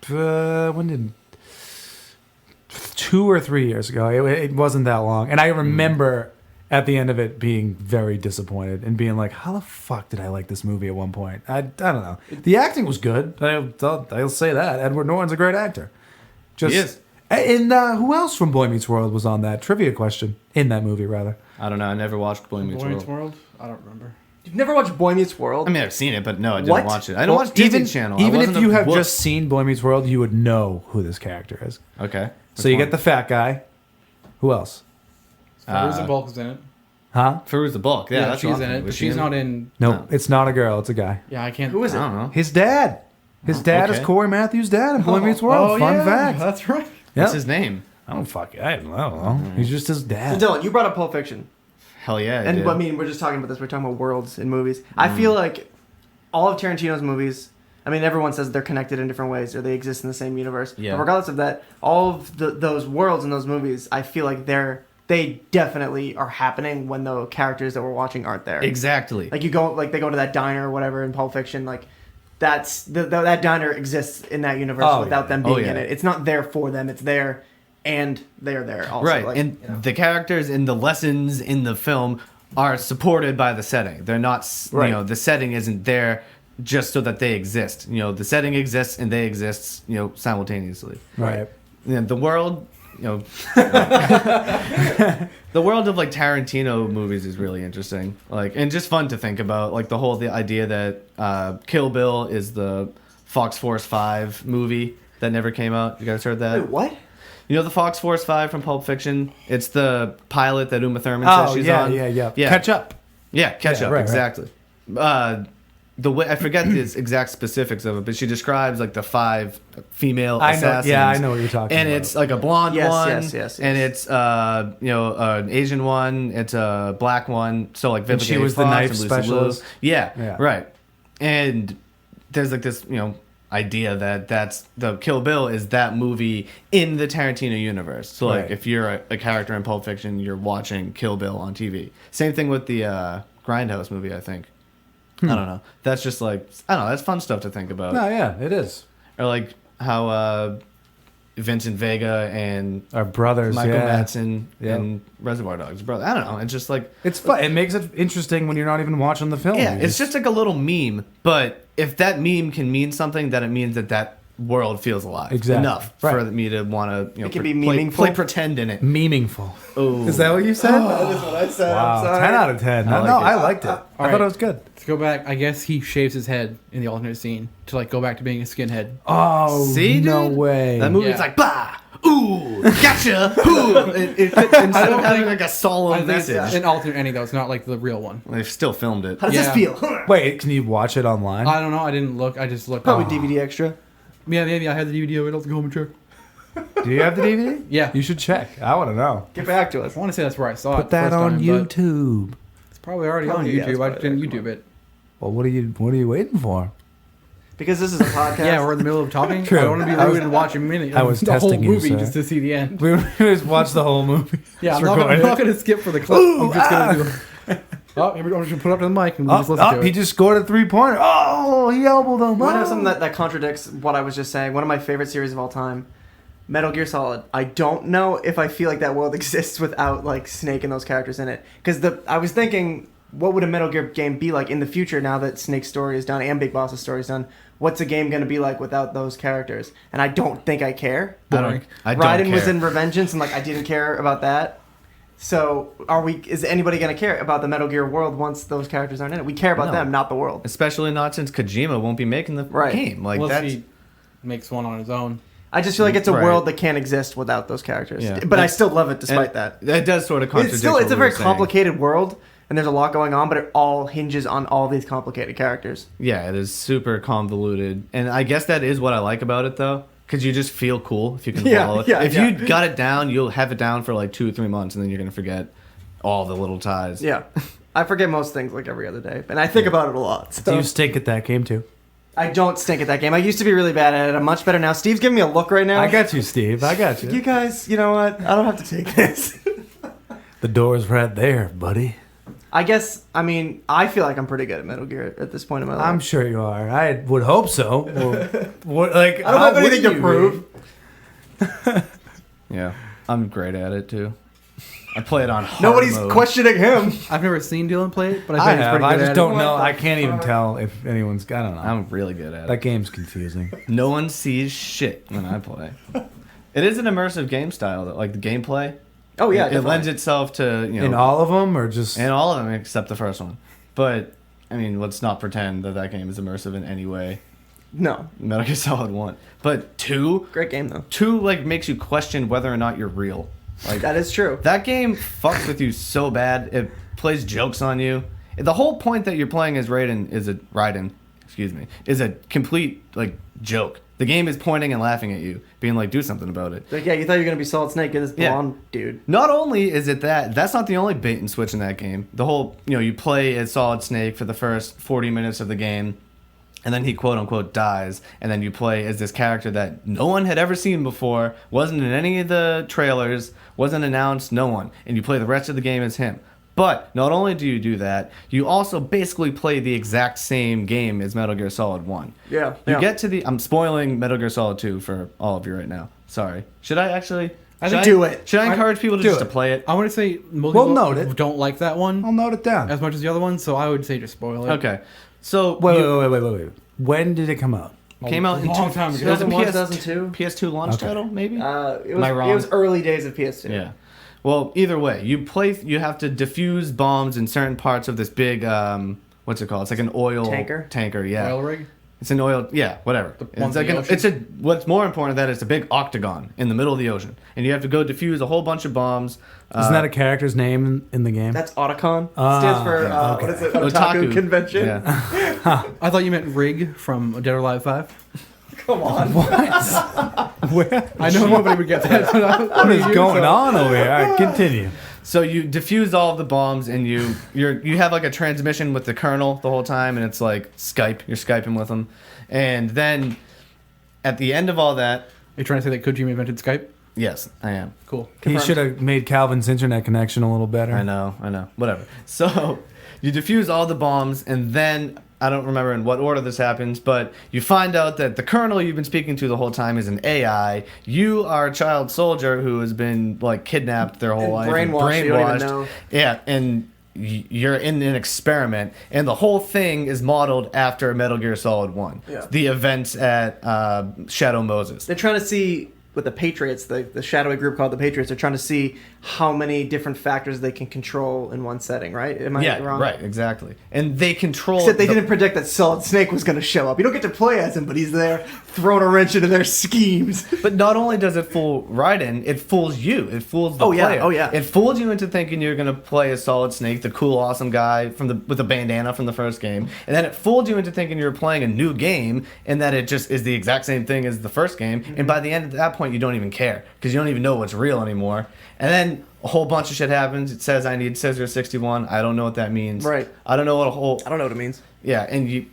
when did 2 or 3 years ago. It wasn't that long. And I remember at the end of it being very disappointed and being like, how the fuck did I like this movie at one point? I don't know. The acting was good. I'll say that. Edward Norton's a great actor. He is. And who else from Boy Meets World was on that? Trivia question. In that movie, rather. I don't know. I never watched Boy Meets Boy Meets World. World? I don't remember. You've never watched Boy Meets World? I mean, I've seen it, but no, I didn't What? watch it. I don't watch Disney Channel. Even I if wasn't you a have whoop. just seen Boy Meets World, you would know who this character is. Okay. So you get the fat guy. Who else? Fairuza Balk is in it. Huh? Fairuza the Bulk. Yeah, that's she's awesome. in it, but Was she she's in not in. No, No. it's not a girl. It's a guy. Yeah, I can't. Who is I it? don't know. His dad. His dad is okay. Corey Matthews' dad in Boy Meets World. Oh, Fun yeah, fact. That's right. What's Yep. his name? I don't know. He's just his So dad. Dylan, you brought up Pulp Fiction. Hell yeah. And did. I mean, we're just talking about this. We're talking about worlds in movies. I feel like all of Tarantino's movies. I mean, everyone says they're connected in different ways or they exist in the same universe. Yeah. But regardless of that, all of those worlds in those movies, I feel like they definitely are happening when the characters that we're watching aren't there. Exactly. Like they go to that diner or whatever in Pulp Fiction. Like that's that diner exists in that universe Oh, without yeah. them being Oh, yeah. in it. It's not there for them. It's there, and they're there also. Right, Like, and you know. the characters and the lessons in the film are supported by the setting. They're not, Right. the setting isn't there just so that they exist. The setting exists and they exist, simultaneously. Right. The world, the world of like Tarantino movies is really interesting, and just fun to think about. Like the idea that Kill Bill is the Fox Force 5 movie that never came out. You guys heard that? Wait, what? You know the Fox Force 5 from Pulp Fiction? It's the pilot that Uma Thurman Oh, says she's yeah, on. yeah. Yeah. Catch up. Yeah, catch Yeah, up, right, exactly. The way I forget the exact specifics of it, but she describes like the 5 female I know. assassins. Yeah, I know what you're talking And about. it's like a blonde Yes, one, yes. and it's an Asian one, it's a black one. So like And Vivica she A. was the Fox knife and Lucy specialist. Liu. Yeah, Yeah. right. And there's like this idea that that's the Kill Bill is that movie in the Tarantino universe. So like Right. if you're a character in Pulp Fiction, you're watching Kill Bill on TV. Same thing with the Grindhouse movie, I think. I don't know. That's just like that's fun stuff to think about. No, yeah, it is. Or like how Vincent Vega and Our brothers, Michael yeah. Madsen and Reservoir Dogs, brother. I don't know. It's just like It's fun. It makes it interesting when you're not even watching the film. yeah, You it's just like a little meme. But if that meme can mean something, then it means that world feels alive Exactly. enough Right. for me to want to It can be meaningful. play pretend in it. meaningful. Oh, Is that what you said? That is what I said. Wow, 10 out of 10. I like No, it. I liked it. I right. thought it was good. To go back, I guess he shaves his head in the alternate scene to like go back to being a skinhead. Oh, See, no dude? way. That movie's Yeah. like bah, ooh, gotcha, ooh. Instead of having like a I solemn think it's message, an alternate ending though. It's not like the real one. they've still filmed it. How does this Yeah. feel? Wait, can you watch it online? I don't know. I didn't look. I just looked. Probably up. DVD extra. Yeah. I had the DVD of it. I'll go home and check. Do you have the DVD? Yeah. You should check. I want to know. Get back to us. I want to say that's where I saw it. Put that first on time, but YouTube. It's probably already Probably, on yeah, YouTube. it's I probably didn't there. YouTube it. Well, what are you waiting for? Because this is a podcast. Yeah, we're in the middle of talking. True. I don't want to be I was- rude and watch a minute. I was the whole testing you, movie sir. just to see the end. We just watch the whole movie. Yeah, Just I'm record not it. going to skip for the clip. I'm just going to do. Oh, here we go. I'm just gonna put it up to the mic and we'll just listen to He it. just scored a 3-pointer. Oh, he elbowed him. You want to know Oh. something that contradicts what I was just saying? One of my favorite series of all time, Metal Gear Solid. I don't know if I feel like that world exists without like Snake and those characters in it. Because I was thinking, what would a Metal Gear game be like in the future now that Snake's story is done and Big Boss's story is done? what's a game going to be like without those characters? And I don't think I care. Boring. I don't Raiden was care. in Revengeance, and like I didn't care about that. So is anybody going to care about the Metal Gear world once those characters aren't in it? We care about No. them, not the world. Especially not since Kojima won't be making the Right. game. Like Unless that's he makes one on his own. I just feel like it's a Right. world that can't exist without those characters. Yeah. But I And- still love it despite and that. That does sort of contradict. It's what a we very were saying. complicated world, and there's a lot going on, but it all hinges on all these complicated characters. Yeah, it is super convoluted, and I guess that is what I like about it, though, because you just feel cool if you can Yeah, follow it. yeah, If yeah. you got it down, you'll have it down for like 2 or 3 months, and then you're gonna forget all the little ties. Yeah. I forget most things like every other day, and I think about it a lot. Do So you stink at that game too? I don't stink at that game. I used to be really bad at it. I'm much better now. Steve's giving me a look right now. I got you, Steve. I got You you. guys, you know what? I don't have to take this. The door's right there, buddy. I guess, I mean, I feel like I'm pretty good at Metal Gear at this point in my life. I'm sure you are. I would hope so. Well, what, like, I don't how have anything would to you prove. Yeah, I'm great at it too. I play it on hard Nobody's mode. questioning him. I've never seen Dylan play it, but I I think he's have. pretty I good just at don't it. know. What the I can't even fuck? tell if anyone's. I don't know. I'm really good at That it. game's confusing. No one sees shit when I play. It is an immersive game style, though. Like the gameplay. Oh, yeah, it definitely. lends itself to In all of them, or just in all of them except the first one. But I mean, let's not pretend that that game is immersive in any way. No. Metal Gear Solid 1. But 2, Great game, though. 2 like makes you question whether or not you're real. Like That is true. that game fucks with you so bad. It plays jokes on you. The whole point that you're playing as Raiden, is a complete like joke. The game is pointing and laughing at you, being like, "Do something about it." Like, yeah, you thought you were going to be Solid Snake, get this Yeah. blonde dude. Not only is it that's not the only bait and switch in that game. The whole, you play as Solid Snake for the first 40 minutes of the game, and then he quote unquote dies, and then you play as this character that no one had ever seen before, wasn't in any of the trailers, wasn't announced, no one, and you play the rest of the game as him. But not only do you do that, you also basically play the exact same game as Metal Gear Solid 1. Yeah. You yeah. get to I'm spoiling Metal Gear Solid 2 for all of you right now. Sorry. Should I actually? I should think do it. Should I encourage people to do just it. to play it? I want to say most We'll people note it. don't like that one I'll note it down. as much as the other one, so I would say just spoil it. Okay. So Wait. When did it come out? came out in A long time ago. It was a 2001, PS2, 2002? PS2 launch Okay. title, maybe. It Am I wrong? was early days of PS2. Yeah. Well, either way, you have to defuse bombs in certain parts of this big what's it called? It's like an oil Tanker? yeah. Oil rig? It's an oil, yeah, whatever. one It's in like the ocean? what's more important than that, it's a big octagon in the middle of the ocean, and you have to go defuse a whole bunch of bombs. Isn't that a character's name in the game? That's Otacon. Ah, Stands for, yeah, what is it? Otaku. Otaku Convention. Yeah. I thought you meant Rig from Dead or Alive 5. Come on. Where? I know nobody would get that. What is going on over here? All right, continue. So you defuse all of the bombs, and you have like a transmission with the colonel the whole time, and it's like Skype. You're Skyping with him, and then at the end of all that, You're trying to say that Kojima invented Skype? yes, I am. Cool. He should have made Calvin's internet connection a little better. I know, whatever. So you defuse all the bombs, and then I don't remember in what order this happens, but you find out that the colonel you've been speaking to the whole time is an AI. You are a child soldier who has been like kidnapped their whole And life, brainwashed, you don't even know. Yeah, and you're in an experiment, and the whole thing is modeled after Metal Gear Solid 1. Yeah. The events at Shadow Moses. They're trying to see, with the Patriots, the shadowy group called the Patriots, they're trying to see how many different factors they can control in one setting, right? Am I Yeah, wrong? right, exactly. And they control... Except they didn't predict that Solid Snake was going to show up. You don't get to play as him, but he's there throwing a wrench into their schemes. But not only does it fool Raiden, it fools you. It fools the Oh, yeah. player. Oh, yeah. It fooled you into thinking you're going to play as Solid Snake, the cool, awesome guy with a bandana from the first game. And then it fooled you into thinking you're playing a new game and that it just is the exact same thing as the first game. Mm-hmm. And by the end of that point, you don't even care because you don't even know what's real anymore. And then a whole bunch of shit happens. It says I need Scissor 61. I don't know what that means. Right. I don't know what a whole... I don't know what it means. Yeah, and you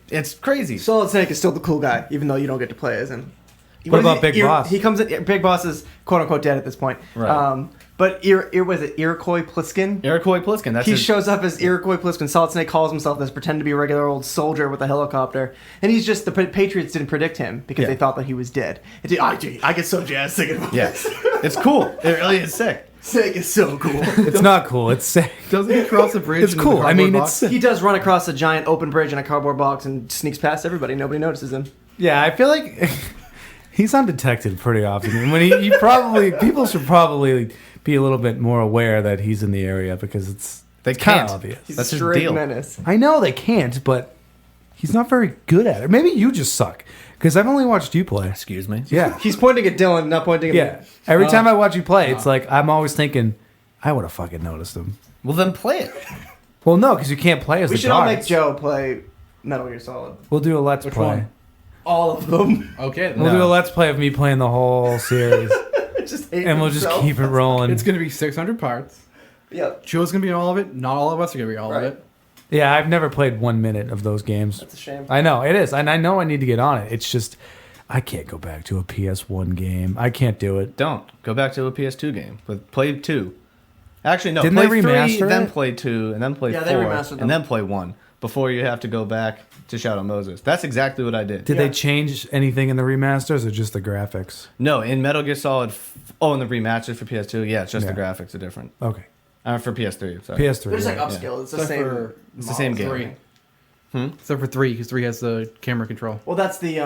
it's crazy. Solid Snake is still the cool guy, even though you don't get to play as him. What about Big Boss? He comes in. Big Boss is quote unquote dead at this point. Right. But was it Iroquois Pliskin? Iroquois Pliskin. That's He his- shows up as Iroquois Pliskin. Solid Snake calls himself this, pretend to be a regular old soldier with a helicopter, and he's just the Patriots didn't predict him because Yeah. they thought that he was dead. I get so jazzed thinking about Yeah, this. it's cool. It really is sick. Snake is so cool. It's not cool. It's sick. Doesn't he cross the bridge? It's in the cool. I mean, cardboard it's box? He does run across a giant open bridge in a cardboard box and sneaks past everybody. Nobody notices him. yeah. I feel like he's undetected pretty often. And when he probably people should probably be a little bit more aware that he's in the area because it's They kind can't. of obvious. He's That's a his straight deal. menace. I know they can't, but he's not very good at it. Maybe you just suck because I've only watched you play. Excuse me. Yeah. He's pointing at Dylan, not pointing at Yeah. me. Every time I watch you play, it's like I'm always thinking, I would have fucking noticed him. Well, then play it. Well, no, because you can't play as We the should all make guards. Joe play Metal Gear Solid. We'll do a let's Which play. one? All of them. Okay. We'll No. do a let's play of me playing the whole series, Just hate and we'll just himself. keep it rolling. It's going to be 600 parts. Yep. Joe's going to be in all of it. Not all of us are going to be in all Right. of it. Yeah, I've never played 1 minute of those games. That's a shame. I know it is, and I know I need to get on it. It's just I can't go back to a PS1 game. I can't do it. Don't go back to a PS2 game. But play 2. Actually, no. Didn't play they 3, remaster then it? play 2, and then play Yeah, 4, they remastered them. and then play 1 before you have to go back to Shadow Moses. That's exactly what I did. Did Yeah. they change anything in the remasters or just the graphics? No, in Metal Gear Solid. And the remasters for PS2. Yeah, it's just the Yeah. graphics are different. Okay, for PS3. Sorry. PS3. They're just like yeah. upscale. It's the Except same. for- It's the same models. game. Three. Except for 3, because 3 has the camera control. Well, that's the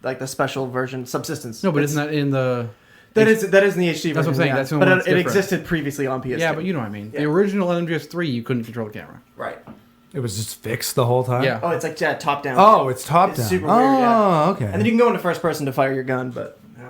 like the special version, Subsistence. No, but It's- isn't that in the... that is in the HD version. That's what I'm saying, yeah. that's the one but that's it different. existed previously on PS2. Yeah, but you know what I mean. Yeah. The original MGS3, you couldn't control the camera. right. It was just fixed the whole time. Yeah. Oh, it's like top down. Oh, it's top It's down. super oh, weird, yeah. okay. And then you can go into first person to fire your gun, but yeah.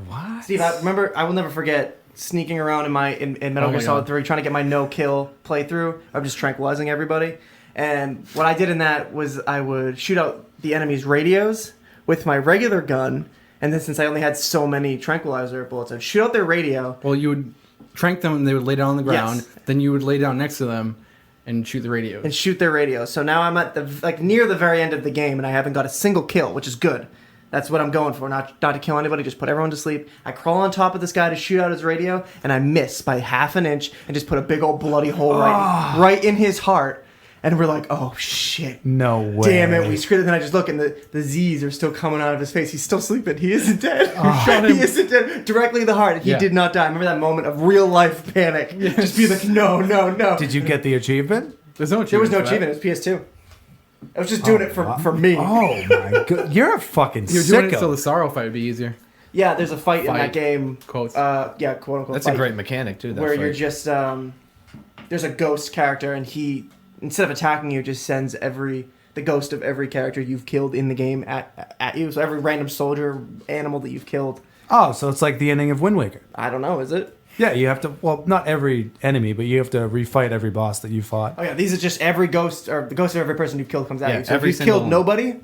what? Steve, I will never forget sneaking around in Metal Oh Gear my Solid God. 3 trying to get my no kill playthrough. I'm just tranquilizing everybody. And what I did in that was I would shoot out the enemy's radios with my regular gun, and then since I only had so many tranquilizer bullets, I'd shoot out their radio. Well, you would trank them and they would lay down on the ground. Yes. Then you would lay down next to them and shoot the radios. And shoot their radios. So now I'm at the near the very end of the game, and I haven't got a single kill, which is good. That's what I'm going for. Not to kill anybody, just put everyone to sleep. I crawl on top of this guy to shoot out his radio, and I miss by half an inch, and just put a big old bloody hole right in his heart. And we're like, oh shit. No way. Damn it, we screwed it. Then I just look, and the Z's are still coming out of his face. He's still sleeping. He isn't dead. Shot him. He isn't dead. Directly in the heart. He Yeah. did not die. Remember that moment of real life panic? Just be like, no, no, no. Did you get the achievement? There's no There was no for that. achievement. It was PS2. I was just doing it for me. Oh my god, you're a fucking You're doing it sicko. so the sorrow fight would be easier. Yeah, there's a fight in that Fight. game. Quotes. Yeah, quote unquote. That's fight, a great mechanic too. That where fight. you're just there's a ghost character, and he instead of attacking you, just sends the ghost of every character you've killed in the game at you. So every random soldier, animal that you've killed. Oh, so it's like the ending of Wind Waker. I don't know, is it? Yeah, you have to. Well, not every enemy, but you have to refight every boss that you fought. Oh yeah, these are just every ghost or the ghost of every person you've killed comes at Yeah, you. So if every you've killed single-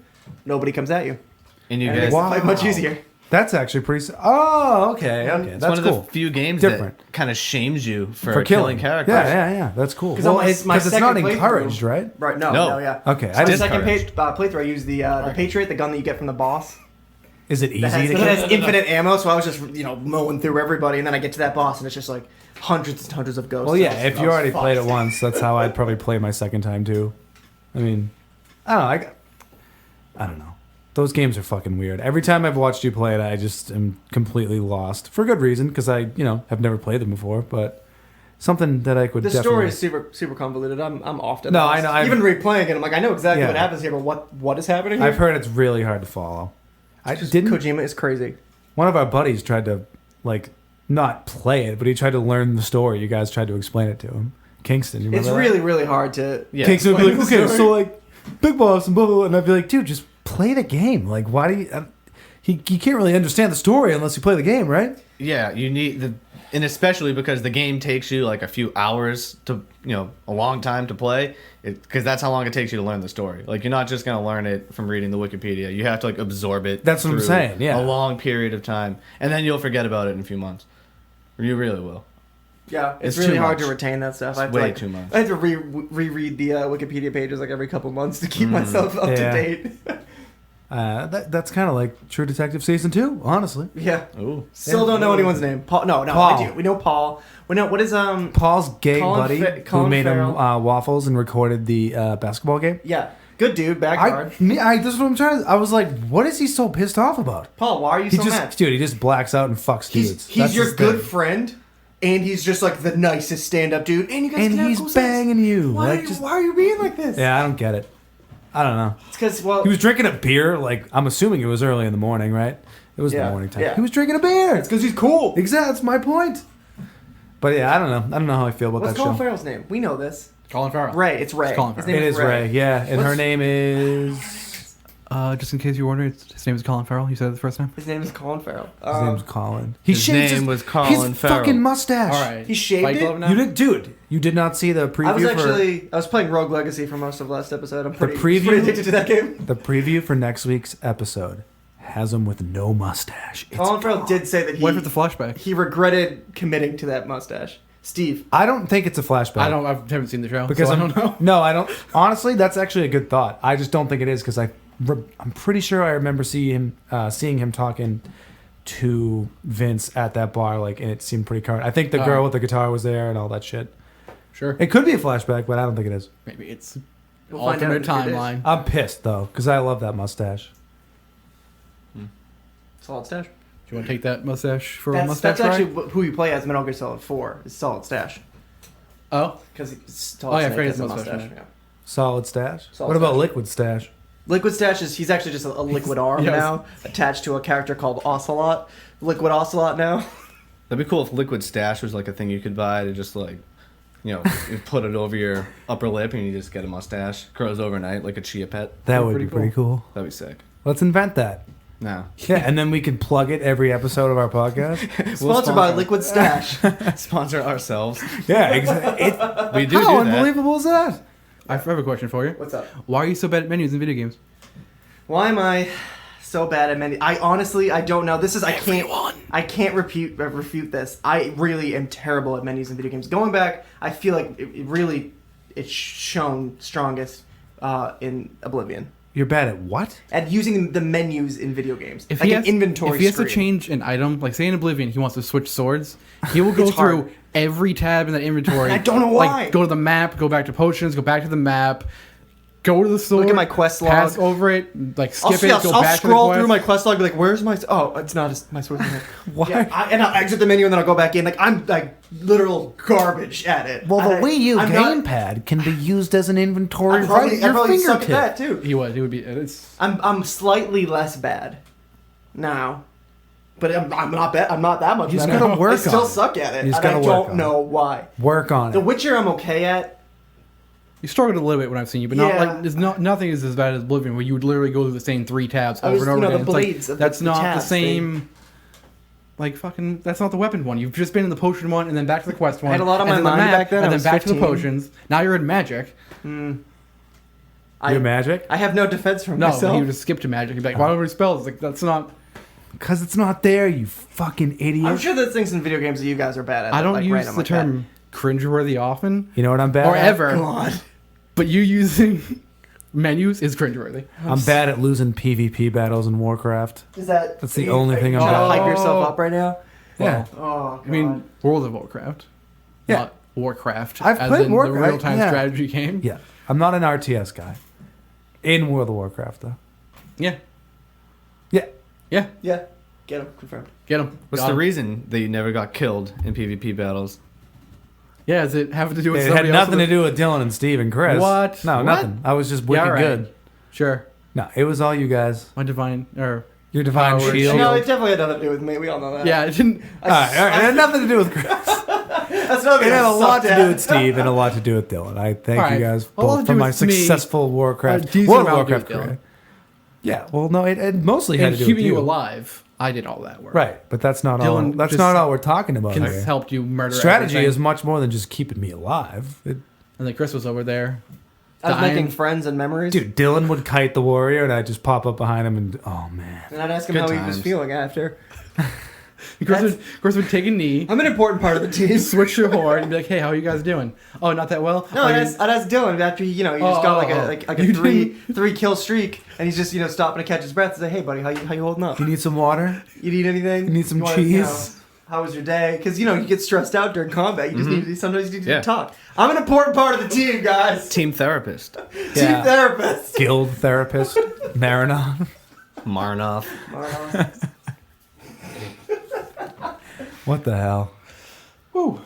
nobody comes at you. and you And it guys. makes the Wow. fight much easier. That's actually pretty. Oh, okay, okay. It's That's one of cool. the few games Different. that kind of shames you for, For killing characters. Yeah. That's cool. 'Cause on my it's not second playthrough- encouraged, right? Right? No, No. yeah. Okay, On the didn't- second discouraged. playthrough, I used the Patriot, the gun that you get from the boss. Is it That easy has, to it kill? has infinite ammo, so I was just mowing through everybody, and then I get to that boss, and it's just like hundreds and hundreds of ghosts. Well, yeah. I was- If I you was already fucked. played it once, that's how I'd probably play my second time too. I mean, I don't know. I don't know. Those games are fucking weird. Every time I've watched you play it, I just am completely lost for good reason because I, have never played them before. But something that I could. The definitely... story is super convoluted. I'm often No, lost. I know, I've- Even replaying it, I'm like, I know exactly Yeah. what happens here, but what is happening here? I've heard it's really hard to follow. I Just didn't. Kojima is crazy. One of our buddies tried to not play it, but he tried to learn the story. You guys tried to explain it to him. Kingston, you remember It's that? really really hard to. Yeah. Kingston would be like, explain okay, the so story. big boss and blah blah blah, and I'd be like, dude, just play the game. Like, why do you? He can't really understand the story unless you play the game, right? Yeah, you need and especially because the game takes you like a few hours to, a long time to play, because that's how long it takes you to learn the story. Like, you're not just gonna learn it from reading the Wikipedia. You have to absorb it. That's what I'm through saying, yeah. a long period of time, and then you'll forget about it in a few months. You really will. Yeah, it's It's really too hard much. to retain that stuff. It's I have way to, too much. I have to reread the Wikipedia pages like every couple months to keep myself up Yeah. to date. That's kind of like True Detective season 2, honestly. Yeah. Ooh. Still don't know anyone's name. Paul? No, Paul. I do. We know Paul. We know what is Paul's gay Colin buddy Fa- who Colin made Farrell. him waffles and recorded the basketball game. Yeah. Good dude, backyard. This is what I'm trying to. I was like, what is he so pissed off about? Paul, why are you so mad? Dude, he just blacks out and fucks dudes. He's your good friend, and he's just like the nicest stand-up dude, and you guys and can have he's cool banging sex. you. Why are you being like this? Yeah, I don't get it. I don't know. It's because He was drinking a beer. Like, I'm assuming it was early in the morning, right? It was the morning time. Yeah. He was drinking a beer. it's because he's cool. Exactly. That's my point. But yeah, I don't know. I don't know how I feel about What's that Colin show. Farrell's name? We know this. Colin Farrell. Ray. It's Ray. It's Colin His Farrell. name It is Ray. Yeah, and her name is. Just in case you were wondering, his name is Colin Farrell. You said it the first time. His name is Colin Farrell. His name's Colin. His name was Colin his Farrell. fucking mustache. All right. He shaved Fight it? Club now? You did, dude. You did not see the preview I was playing Rogue Legacy for most of last episode. I'm pretty preview? addicted to that game. The preview for next week's episode has him with no mustache. It's Colin Farrell did say that Wait for the flashback. he regretted committing to that mustache. Steve. I don't think it's a flashback. I haven't seen the show, because so I I'm, don't know. No, I don't. Honestly, that's actually a good thought. I just don't think it is because I'm pretty sure I remember seeing him talking to Vince at that bar, like, and it seemed pretty current. I think the girl with the guitar was there and all that shit. Sure. It could be a flashback, but I don't think it is. Maybe it's We'll find out alternate in a few days. timeline. I'm pissed though because I love that mustache. Solid Stash. Do you want to take that mustache for a mustache That's actually ride? who you play as Metal Gear Solid 4 is Solid Stash. Oh, Because Oh, yeah, I Snake forget has his a mustache. Yeah. Solid stash. Solid What about stash. liquid stash? Liquid Stash he's actually just a liquid arm Yes. now attached to a character called Ocelot. Liquid Ocelot now. That'd be cool if liquid stash was like a thing you could buy to just like, you put it over your upper lip and you just get a mustache. Grows overnight like a chia pet. That would pretty be pretty cool. That'd be sick. Let's invent that. No. Yeah, and then we can plug it every episode of our podcast. Sponsored by Liquid Stash. Sponsor ourselves. Yeah, exactly. We do How that. unbelievable is that? I have a question for you. What's up? Why are you so bad at menus in video games? Why am I so bad at many? I honestly don't know. I can't refute this. I really am terrible at menus in video games. Going back, I feel like it's shown strongest in Oblivion. You're bad at what? At using the menus in video games. If like he an has, inventory if he has to screen. change an item, like say in Oblivion, he wants to switch swords, he will go It's hard. through every tab in that inventory. I don't know why. Like go to the map, go back to potions, go back to the map, go to the sword. Look at my quest log. Pass over it, like skip it, go I'll back scroll to the through quest. my quest log, be like, "Where's my? Oh, it's not my sword." Why? Yeah, and I'll exit the menu and then I'll go back in. Like I'm like literal garbage at it. Well, the And Wii U I'm not- gamepad can be used as an inventory I right at your probably suck at fingertip. that too. He would be. It's I'm slightly less bad now, but I'm not bad. I'm not that much. You just better. gotta work I still on it. suck at it. You just and I gotta work don't on know why. Work on The it. Witcher I'm okay at. you struggled a little bit when I've seen you, but not Yeah. like there's nothing is as bad as Oblivion, where you would literally go through the same 3 tabs I over was, and over the again. It's like, blades of that's the not the tabs, same. Like fucking, that's not the weapon one. You've just been in the potion one, and then back to the quest one. had a lot on and my then the mind map, back then. and I then was back to the 15. potions. Now you're in magic. Your magic? I have no defense from No, myself. he would just skip to magic. He'd be like, "Why don't we spells?" Like that's not. Because it's not there, you fucking idiot. I'm sure there's things in video games that you guys are bad at. I that, don't like, use random the like term cringeworthy often You know what I'm bad or at? ever, that. God. but you using menus is cringeworthy. I'm bad at losing PvP battles in Warcraft. Is that? That's the only thing I'm trying bad to at. hype yourself up right now. Yeah. Oh, God. I mean, World of Warcraft, Yeah. not Warcraft. I've as played in Warcraft, the real-time yeah. strategy game. Yeah. I'm not an RTS guy. In World of Warcraft, though. Yeah, Yeah. yeah. Yeah. Get him confirmed. Get him. What's the reason that you never got killed in PvP battles? Yeah, does it have to do with It had somebody else nothing to do with Dylan and Steve and Chris. What? No, What? nothing. I was just wicked Yeah, right. good. Sure. No, it was all you guys. My divine or Your divine Power shield. No, it definitely had nothing to do with me. We all know that. yeah, it didn't. All right. It had nothing to do with Chris. That's not It had a lot to do with Steve and a lot to do with Dylan. I thank All right. you guys A lot to both do for my with me, successful a Warcraft, decent World of amount to do Warcraft with Dylan. career. Yeah, well, no, it mostly had And to do keeping with you alive, I did all that work. Right, but that's not all. Dylan That's just not all we're talking about Can here. helped you murder. Strategy everything. is much more than just keeping me alive. And then Chris was over there. I was dying. making friends and memories. Dude, Dylan would kite the warrior, and I'd just pop up behind him, and oh man, And I'd ask him Good how he was times. feeling after. Chris would take a knee, I'm an important part of the team. switch your horde, and be like, "Hey, how are you guys doing? Oh, not that well. No, oh, I'd ask Dylan after he just got like a You three kill streak, and he's just stopping to catch his breath and say, "Hey, buddy, how you holding up? you need some water? You need anything? You need some wanna, cheese? How was your day? Because, you get stressed out during combat. You just need to, sometimes you need Yeah. to talk. I'm an important part of the team, guys. Team therapist. Team Yeah. therapist. Guild therapist, Marinon. Marnoff. What the hell? Woo.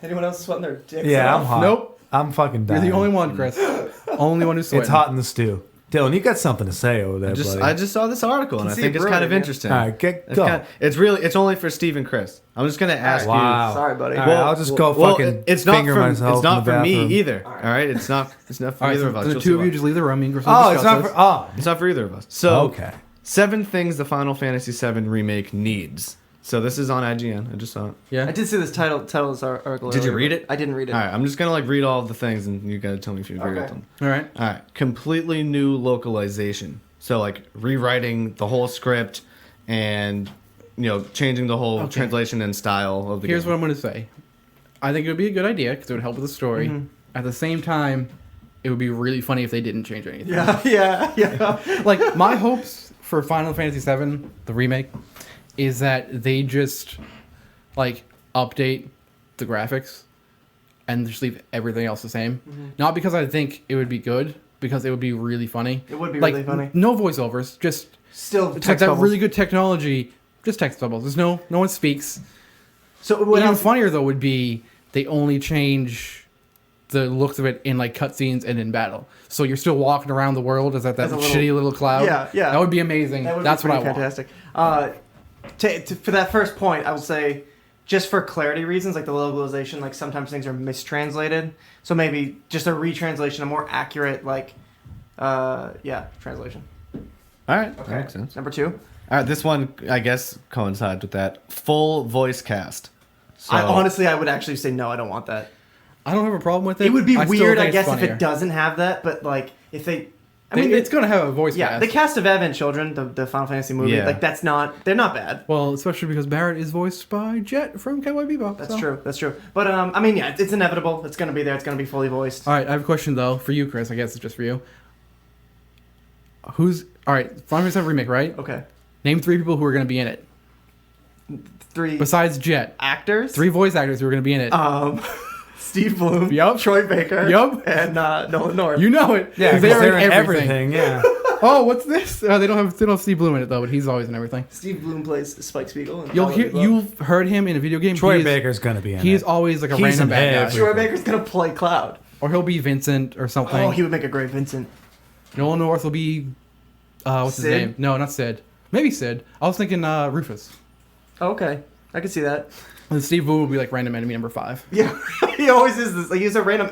Anyone else sweating their dicks Yeah, I'm off? hot. Nope. I'm fucking You're dying. the only one, Chris. Only one who's sweating. It's hot in the stew. Dylan, you got something to say over there, buddy. I just saw this article and I see think it it's kind of brewing, man. interesting. All right, It's go. it's only for Steve and Chris. I'm just gonna ask Wow. you. Sorry, buddy. All right, I'll just go fucking it's not finger for myself. it's not in the for bathroom. me either. All right, it's not for All right, either so of us. the You'll two see of you why. just leave the room. Me and Chris will Oh, it's discuss not this. for. Oh, It's not for either of us. So okay. 7 things the Final Fantasy VII remake needs. So this is on IGN. I just saw it. Yeah. I did see this title of this article. Did you earlier, read but it? I didn't read it. All right, I'm just gonna read all of the things and you gotta tell me if you agree Okay. with them. All right. All right, completely new localization. So rewriting the whole script and changing the whole translation and style of the Here's game. what I'm going to say. I think it would be a good idea because it would help with the story. Mm-hmm. At the same time, it would be really funny if they didn't change anything. Yeah. Like, my hopes for Final Fantasy VII, the remake, is that they just, update the graphics and just leave everything else the same. Not because I think it would be good, because it would be really funny. It would be Like, really funny. No voiceovers, just... Still, It's like text that bubbles. really good technology, just text bubbles. There's no one speaks. So what Even else? funnier though would be they only change the looks of it in cutscenes and in battle. So you're still walking around the world as that As a little- shitty little cloud. Yeah. That would be amazing. That would That's be what I pretty want. fantastic. For that first point, I will say, just for clarity reasons, like the localization, sometimes things are mistranslated. So maybe just a retranslation, a more accurate, translation. All right, that makes sense. Number 2. All right, this one I guess coincides with that full voice cast. So, I would actually say no. I don't want that. I don't have a problem with it. It would be I still weird, think I it's guess, if funnier. it doesn't have that. But if they, It's going to have a voice yeah, cast. the cast of Evan Children, the Final Fantasy movie, Yeah. they're not bad. Well, especially because Barrett is voiced by Jet from Cowboy Bebop. That's true. That's true. But it's inevitable. It's gonna be there. It's gonna be fully voiced. All right, I have a question though for you, Chris. I guess it's just for you. All right? Final Fantasy VII remake, right? Okay. Name 3 people who are going to be in it 3 besides Jet. actors. 3 voice actors who are going to be in it. Steve Bloom. Yup. Troy Baker. Yup. And Nolan North. You know it. Yeah, 'cause because they're in in everything. Yeah. Oh, what's this? They don't have Steve Bloom in it though, but he's always in everything. Steve Bloom plays Spike Spiegel. In Cowboy Bebop. You've heard him in a video game. Troy He is- Baker's gonna be in He it. is always like a He's random in bad guy, every- Troy Baker's gonna play Cloud. or he'll be Vincent or something. Oh, he would make a great Vincent. Nolan North will be what's his Sid? name? No, not Sid. Maybe Sid. I was thinking Rufus. Oh, okay, I can see that. And Steve Wu will be random enemy number 5. Yeah, he always is this. He's a random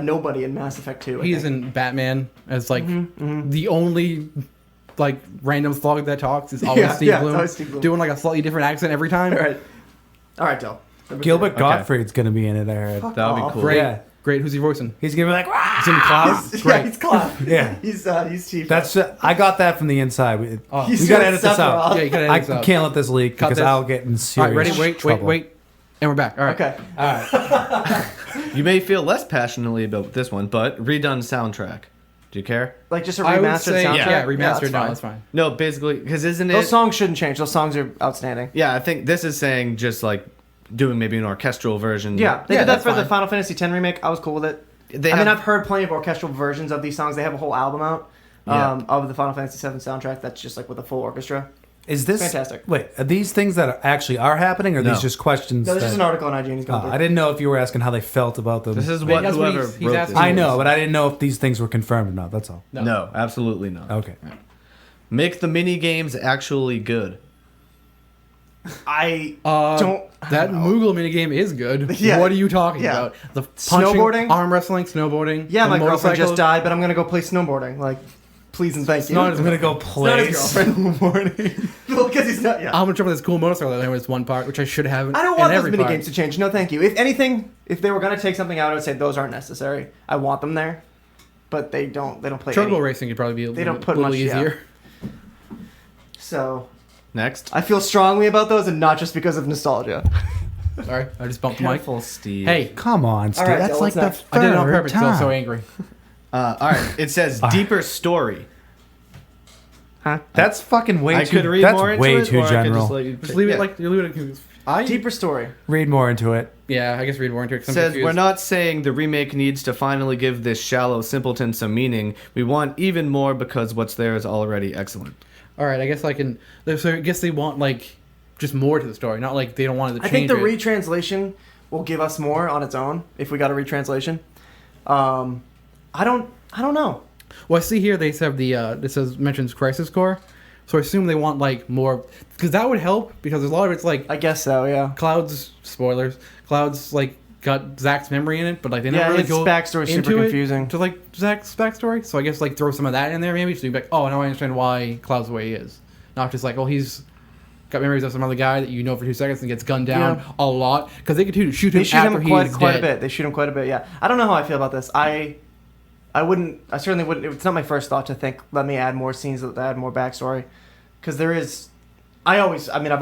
nobody in Mass Effect 2. He is in Batman as the only random slug that talks is always Steve it's Bloom, always Steve Bloom. doing a slightly different accent every time. All right, Del. Number Gilbert 3. Gottfried's gonna be in it. I heard. that would be Aw. cool. Great, Yeah. great. Who's he voicing? He's gonna be like, "Rah!" He's in Cloud. Yeah, Great. he's Cloud. Yeah. he's Chief. That's I got that from the inside. We He's we gotta doing edit this out. Sephiroth. Yeah, you gotta I edit this out. can't let this leak Cut because this. I'll get in All serious right, ready? trouble. Wait. And we're back. All right. Okay. All right. You may feel less passionately about this one, but redone soundtrack. Do you care? Just a I would remastered say, soundtrack. yeah, remastered. No, fine. that's fine. No, basically, because isn't it? Those songs shouldn't change. Those songs are outstanding. Yeah, I think this is saying just doing maybe an orchestral version. Yeah, they did that that's for the fine. Final Fantasy X remake. I was cool with it. I've heard plenty of orchestral versions of these songs. They have a whole album out of the Final Fantasy VII soundtrack that's just with a full orchestra. Is this Fantastic. Wait, are these things that actually are happening, or are No. these just questions? No, this that, is an article on IGN. He's Oh, going I didn't know if you were asking how they felt about them. This is Wait, what that's what whoever he's wrote asking. this. I know, but I didn't know if these things were confirmed or not. That's all. No, absolutely not. Okay. Make the mini games actually good. I Uh, don't. That Moogle minigame is good. Yeah. What are you talking Yeah. about? The punching, Snowboarding? arm wrestling, snowboarding. Yeah, the my girlfriend just motorcycles. died, but I'm gonna go play snowboarding. Please and thank you. not his I'm gonna go Not play his girlfriend. Well, because he's not. Yeah. I'm gonna jump on this cool motorcycle that there was one part, which I should have. I don't in want those every mini part. games to change. No, thank you. If anything, if they were gonna take something out, I would say those aren't necessary. I want them there, but they don't. They don't play. Turbo any. racing could probably be a They little, don't put little much- yeah. easier. So Next. I feel strongly about those, and not just because of nostalgia. Sorry, I just bumped the mic. Careful, Steve. Hey, Come on, Steve. right, That's Del, like the what's next? third I did it on purpose. time. Still so angry. All right. It says deeper story. Huh? That's fucking way I too. could read That's more into way it, too or I could general. just let you Just leave it yeah. like you leave it. Deeper story. Read more into it. Yeah, I guess read more into it. 'Cause I'm Says, confused. we're not saying the remake needs to finally give this shallow simpleton some meaning. We want even more because what's there is already excellent. All right, I guess I can. So I guess they want like just more to the story, not like they don't want it to I change think the it. retranslation will give us more on its own if we got a retranslation. I don't know. Well, I see here they have the it says mentions Crisis Core, so I assume they want like more because that would help because there's a lot of it's like I guess so. Yeah. Cloud's spoilers. Cloud's like got Zach's memory in it, but like they Yeah, never really his go backstory's super into it confusing. to like Zach's backstory. So I guess like throw some of that in there maybe, so you'd be like, oh, now I understand why Cloud's the way he is, not just like, oh, he's got memories of some other guy that you know for 2 seconds and gets gunned down a lot because they continue to shoot him They shoot after him quite he's a dead. bit. They shoot him quite a bit. Yeah. I don't know how I feel about this. I certainly wouldn't. It's not my first thought to think. Let me add more scenes. Add more backstory, because there is. I've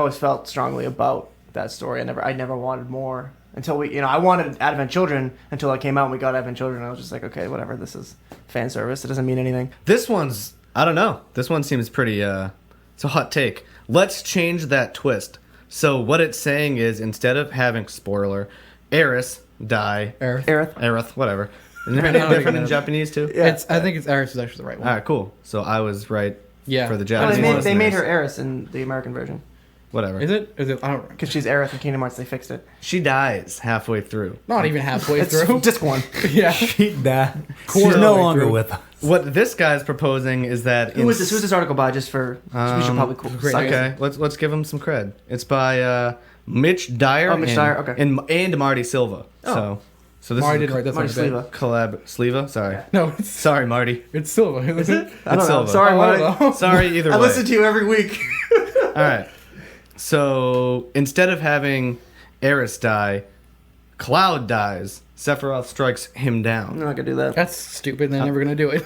always felt strongly about that story. I never wanted more until I wanted Advent Children until it came out and we got Advent Children. And I was just like, okay, whatever. This is fan service. It doesn't mean anything. This one's, I don't know. This one seems pretty, it's a hot take. Let's change that twist. So what it's saying is instead of having, spoiler, Eris die. Aerith, whatever. Isn't her name different in Japanese too? Yeah. I think it's Aris is actually the right one. All right, cool. So I was right Yeah. for the Well, Japanese they made listeners. her Eris in the American version Whatever. Is it? I don't know. because she's Aerith in Kingdom Hearts. They fixed it. She dies halfway through. Not even halfway It's through. disc one. Yeah. She's Quarter no way longer through. with us. What this guy's proposing is that... Who is this? Who's this article by? Just for we should probably great. Okay, let's give him some cred. It's by Mitch Dyer. Oh, Mitch Dyer, okay. And Marty Silva. Oh. So this Marty is didn't a write this Marty one. Sleva. collab. Sleva? Sorry. No, it's Sorry, Marty. Silva. Is it? I don't It's know. Silva. Sorry, Oh, I Marty. don't know. Sorry, either I way. listen to you every week. All right. So instead of having Eris die, Cloud dies. Sephiroth strikes him I'm down. not gonna do that. That's stupid. They're never gonna do it.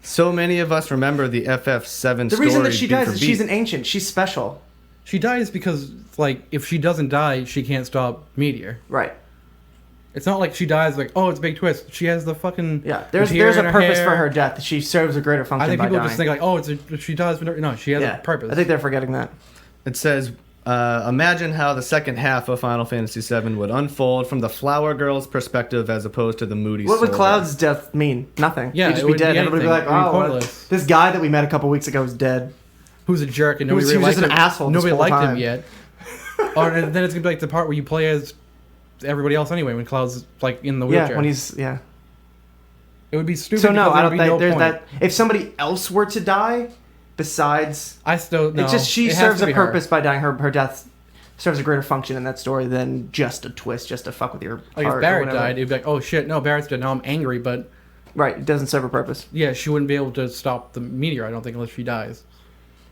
So many of us remember the FF7 The story. reason that she beat dies for is beat. she's an ancient. She's special. She dies because, like, if she doesn't die, she can't stop Meteor. Right. It's not like she dies like, oh, it's a big twist. She has the fucking Yeah. There's tear a in her purpose hair. for her death. She serves a greater function I think by people dying. just think like, oh, she dies, but no, she has a purpose. I think they're forgetting that. It says, imagine how the second half of Final Fantasy VII would unfold from the Flower Girl's perspective as opposed to the moody What would Soul Cloud's death mean? Nothing. Yeah, He'd just it be would dead. be Everybody would be like, anything. It would be oh, pointless. this guy that we met a couple weeks ago is dead. Who's a jerk and nobody He really was liked just an him. asshole this Nobody whole liked time. him yet. Or and then it's gonna be like the part where you play as everybody else anyway when Cloud's like in the wheelchair. Yeah, when he's it it would be stupid. So no, because I there don't would be think no there's point. that. If somebody else were to die, besides, I still no. it's just she it has serves to a be her. purpose by dying. Her death serves a greater function in that story than just a twist, just to fuck with your Like heart if or Barrett whatever. died, it'd be like, oh shit, no, Barrett's dead. Now I'm angry, but Right, it doesn't serve a purpose. yeah, she wouldn't be able to stop the meteor. I don't think unless she dies.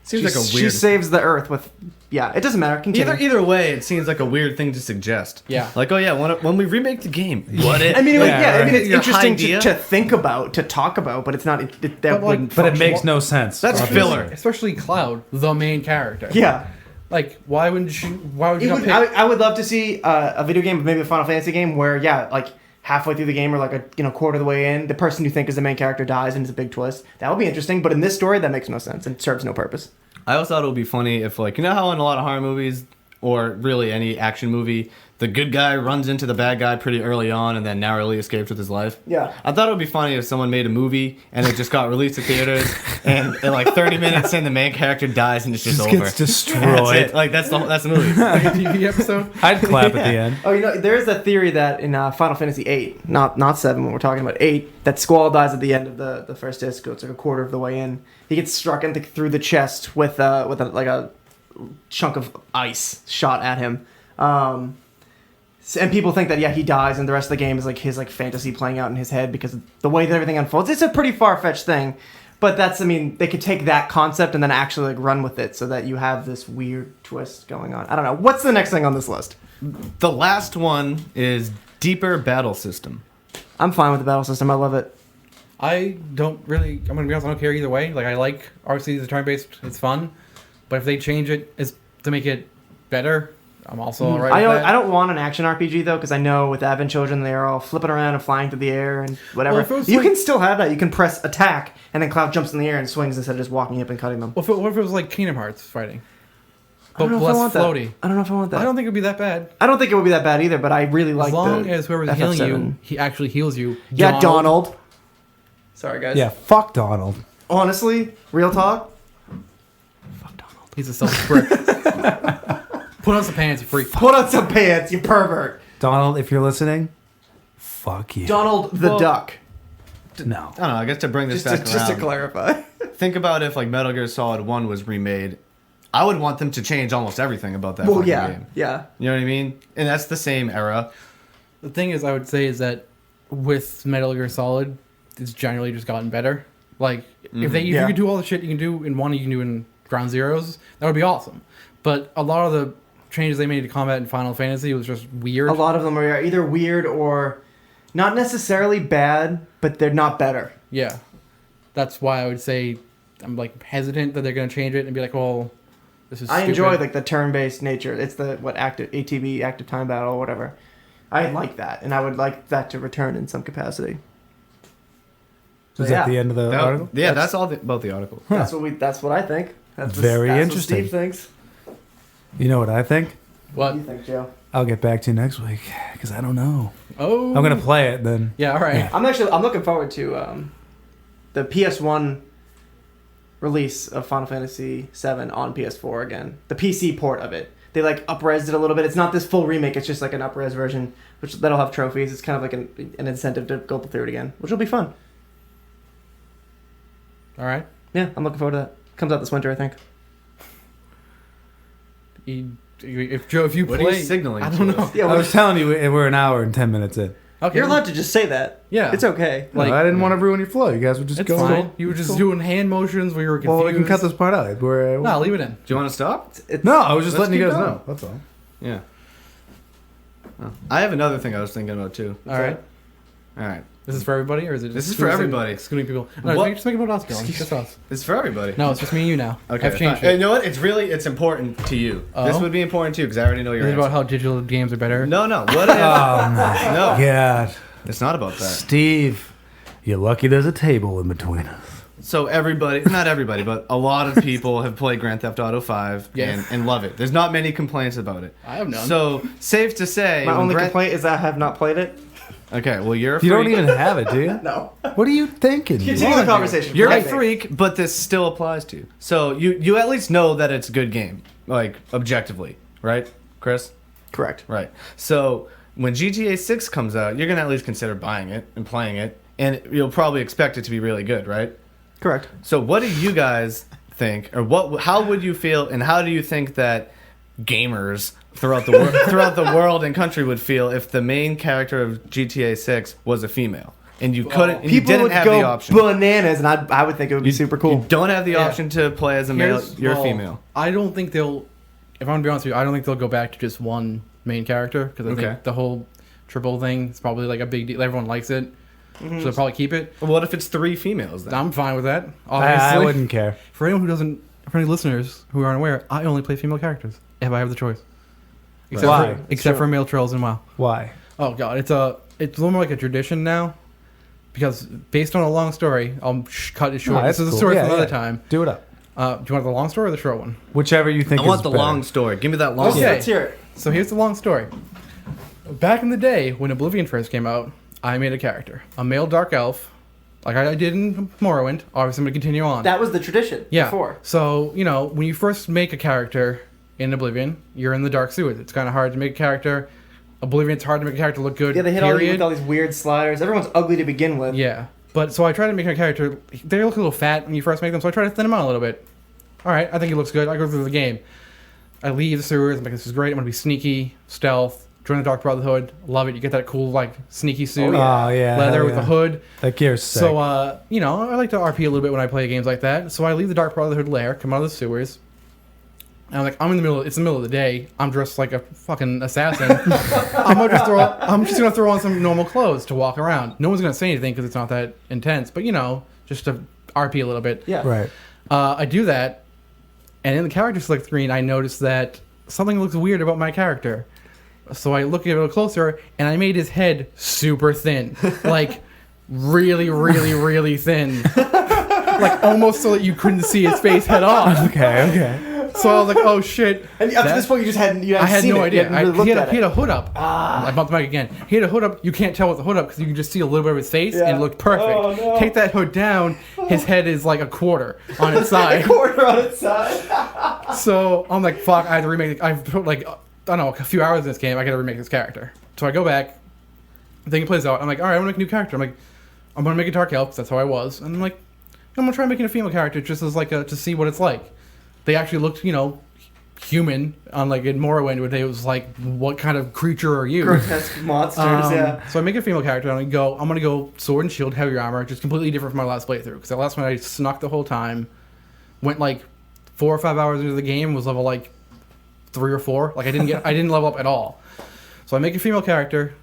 Seems like a She weird... saves the Earth with. Yeah, it doesn't matter. Continue. Either way, it seems like a weird thing to suggest. Yeah. Like, oh yeah, when we remake the game, what it? I mean, like, it's your interesting idea? to think about, to talk about, but it's not. That But, like, wouldn't. But it function. makes no sense. That's filler. Especially Cloud, the main character. Yeah. Like, why wouldn't she? Why would you It not would, pick? I would love to see a video game, maybe a Final Fantasy game, where like halfway through the game or like a quarter of the way in, the person you think is the main character dies and it's a big twist. That would be interesting. But in this story, that makes no sense and serves no purpose. I always thought it would be funny if, like, you know how in a lot of horror movies, or really any action movie, the good guy runs into the bad guy pretty early on and then narrowly escapes with his life? Yeah. I thought it would be funny if someone made a movie and it just got released to theaters and like 30 minutes in, the main character dies and it's just over. gets That's destroyed. it. Like, that's the movie. Like a TV episode. I'd clap at the end. Oh, there is a theory that in Final Fantasy VIII, not 7, when we're talking about 8, that Squall dies at the end of the first disc. It's like a quarter of the way in. He gets struck through the chest with a chunk of ice shot at him. And people think that he dies, and the rest of the game is like his fantasy playing out in his head because of the way that everything unfolds. It's a pretty far-fetched thing, but they could take that concept and then actually run with it so that you have this weird twist going on. I don't know. What's the next thing on this list? The last one is Deeper Battle System. I'm fine with the battle system. I love it. I don't really. I'm gonna be honest. I don't care either way. Like I like RC as a turn-based. It's fun, but if they change it as to make it better, I'm also all right with that. I don't want an action RPG though, because I know with Advent Children they are all flipping around and flying through the air and whatever. Well, if it was you like- can still have that. You can press attack and then Cloud jumps in the air and swings instead of just walking up and cutting them. What if it was like Kingdom Hearts fighting? I don't But know if I less want that. floaty. I don't know if I want that. I don't think it would be that bad. I don't think it would be that bad either, but I really like As long the as whoever's FF7. healing you, he actually heals you. Yeah, Donald. Sorry, guys. Yeah, fuck Donald. Honestly, real talk. He's a selfish prick. Put on some pants, you freak. Put on some pants, you pervert. Donald, if you're listening, fuck you. Donald the Well- Duck. No. I don't know. I guess to bring this back around. Just to clarify. Think about if like Metal Gear Solid 1 was remade. I would want them to change almost everything about that Well, fucking yeah, game. yeah. You know what I mean? And that's the same era. The thing is, I would say is that with Metal Gear Solid, it's generally just gotten better. Like if you Yeah. could do all the shit you can do in one, you can do in Ground Zeroes. That would be awesome. But a lot of the changes they made to combat in Final Fantasy was just weird. A lot of them are either weird or not necessarily bad, but they're not better. Yeah, that's why I would say I'm like hesitant that they're going to change it and be like, well, this is. I stupid. enjoy like the turn-based nature. It's the active ATB, active time battle, or whatever. I like that, and I would like that to return in some capacity. Is Yeah. that the end of the article? Yeah, that's all about the article. That's what I think. That's Very that's interesting. What Steve thinks. You know what I think? What What? do you think, Joe? I'll get back to you next week because I don't know. Oh, I'm gonna play it then. Yeah, all right. I'm looking forward to the PS1 release of Final Fantasy VII on PS4 again. The PC port of it. They like up-resed it a little bit. It's not this full remake. It's just like an up-res version, which that'll have trophies. It's kind of like an incentive to go through it again, which will be fun. All right. Yeah, I'm looking forward to that. Comes out this winter, I think. If you What are play, you signaling I to don't know. us? Yeah, I was telling you we're an hour and 10 minutes in. Okay. you're allowed to just say that. Yeah. It's okay. Like, Like- I didn't want to ruin your flow. You guys were just It's going. fine. You were just doing hand motions where you were confused. Well, we can cut this part out. No, leave it in. Do you want to stop? No, I was just Let's letting you keep guys going. know. That's all. Yeah. Oh. I have another thing I was thinking about too. All right. All right. This is for everybody, or is it? This just is for excluding- everybody. Excluding people. No, What? just make it about us, Dylan. Just us. It's for everybody. No, it's just me and you now. Okay. I've changed fine. it. You know what? It's important to you. This Oh? would be important to you because I already know your Is it about answer. how digital games are better? No. What if? Oh my No. God, It's not about that. Steve, you're lucky there's a table in between us. So everybody, not everybody, but a lot of people have played Grand Theft Auto 5 Yes. and love it. There's not many complaints about it. I have none. So safe to say, My when only Grand- complaint is that I have not played it. Okay, well you're a You don't freak. even have it, do you? No. What are you thinking? Continue the conversation. You're a Right. freak, but this still applies to you. So you at least know that it's a good game, like objectively, right, Chris? Correct. Right. So when GTA 6 comes out, you're gonna at least consider buying it and playing it, and you'll probably expect it to be really good, right? Correct. So what do you guys think, or how would you feel, and how do you think that gamers throughout the world and country would feel if the main character of GTA 6 was a female, and you couldn't, and you People didn't would have go the option? bananas, and I would think it would be super cool. You don't have the Yeah. option to play as a male. You're a female. I don't think they'll. If I'm gonna be honest with you, I don't think they'll go back to just one main character because I Okay. think the whole triple thing is probably like a big deal. Everyone likes it, so they'll probably keep it. Well, what if it's 3 females then? I'm fine with that. Obviously, I wouldn't care. For anyone who doesn't, for any listeners who aren't aware, I only play female characters if I have the choice. Except Why? except for male trolls in WoW. Why? Oh god, it's a little more like a tradition now, because based on a long story, I'll cut it short. No, This that's is a cool. story Yeah, for another yeah. time. Do it up. Do you want the long story or the short one? Whichever you think I want is the better. long story. Give me that long. Okay. story. Let's hear it. So here's the long story. Back in the day when Oblivion first came out, I made a character, a male dark elf, like I did in Morrowind. Obviously, I'm gonna continue on. That was the tradition Yeah. before. So, when you first make a character in Oblivion, you're in the Dark Sewers. It's kind of hard to make a character. Oblivion, it's hard to make a character look good. Yeah, they hit period. all these weird sliders. Everyone's ugly to begin with. Yeah. But so I try to make a character. They look a little fat when you first make them, so I try to thin them out a little bit. All right, I think he looks good. I go through the game. I leave the sewers. I'm like, this is great. I'm gonna be sneaky, stealth, join the Dark Brotherhood. Love it. You get that cool like sneaky suit, Oh yeah, leather hell with yeah. the hood. That gear's sick. So, I like to RP a little bit when I play games like that. So I leave the Dark Brotherhood lair, come out of the sewers. And I'm like, it's the middle of the day. I'm dressed like a fucking assassin. I'm just gonna throw on some normal clothes to walk around. No one's gonna say anything because it's not that intense. But just to RP a little bit. Yeah. right. I do that, and in the character select screen, I noticed that something looks weird about my character. So I look at it a little closer, and I made his head super thin, like really, really, really thin, like almost so that you couldn't see his face head on. Okay. So I was like, "Oh shit!" And up to this point, you hadn't I had seen no it. idea. You hadn't really He looked at had it. a hood up. I bumped the mic again. He had a hood up. You can't tell with the hood up because you can just see a little bit of his face, and it looked perfect. Oh, no. Take that hood down, his head is like a quarter on its side. A quarter on its side. So I'm like, fuck, I have to remake it. I've put like, I don't know, a few hours in this game. I gotta remake this character. So I go back, the thing plays out. I'm like, all right, I'm gonna make a new character. I'm like, I'm gonna make a dark elf because that's how I was. And I'm like, I'm gonna try making a female character just as like to see what it's like. They actually looked, human. On like in Morrowind, where it was like, what kind of creature are you? Grotesque monsters, yeah. So I make a female character, and I'm gonna go sword and shield, heavy armor, just completely different from my last playthrough. Because the last one I snuck the whole time, went like 4 or 5 hours into the game, was level like 3 or 4. Like I didn't level up at all. So I make a female character,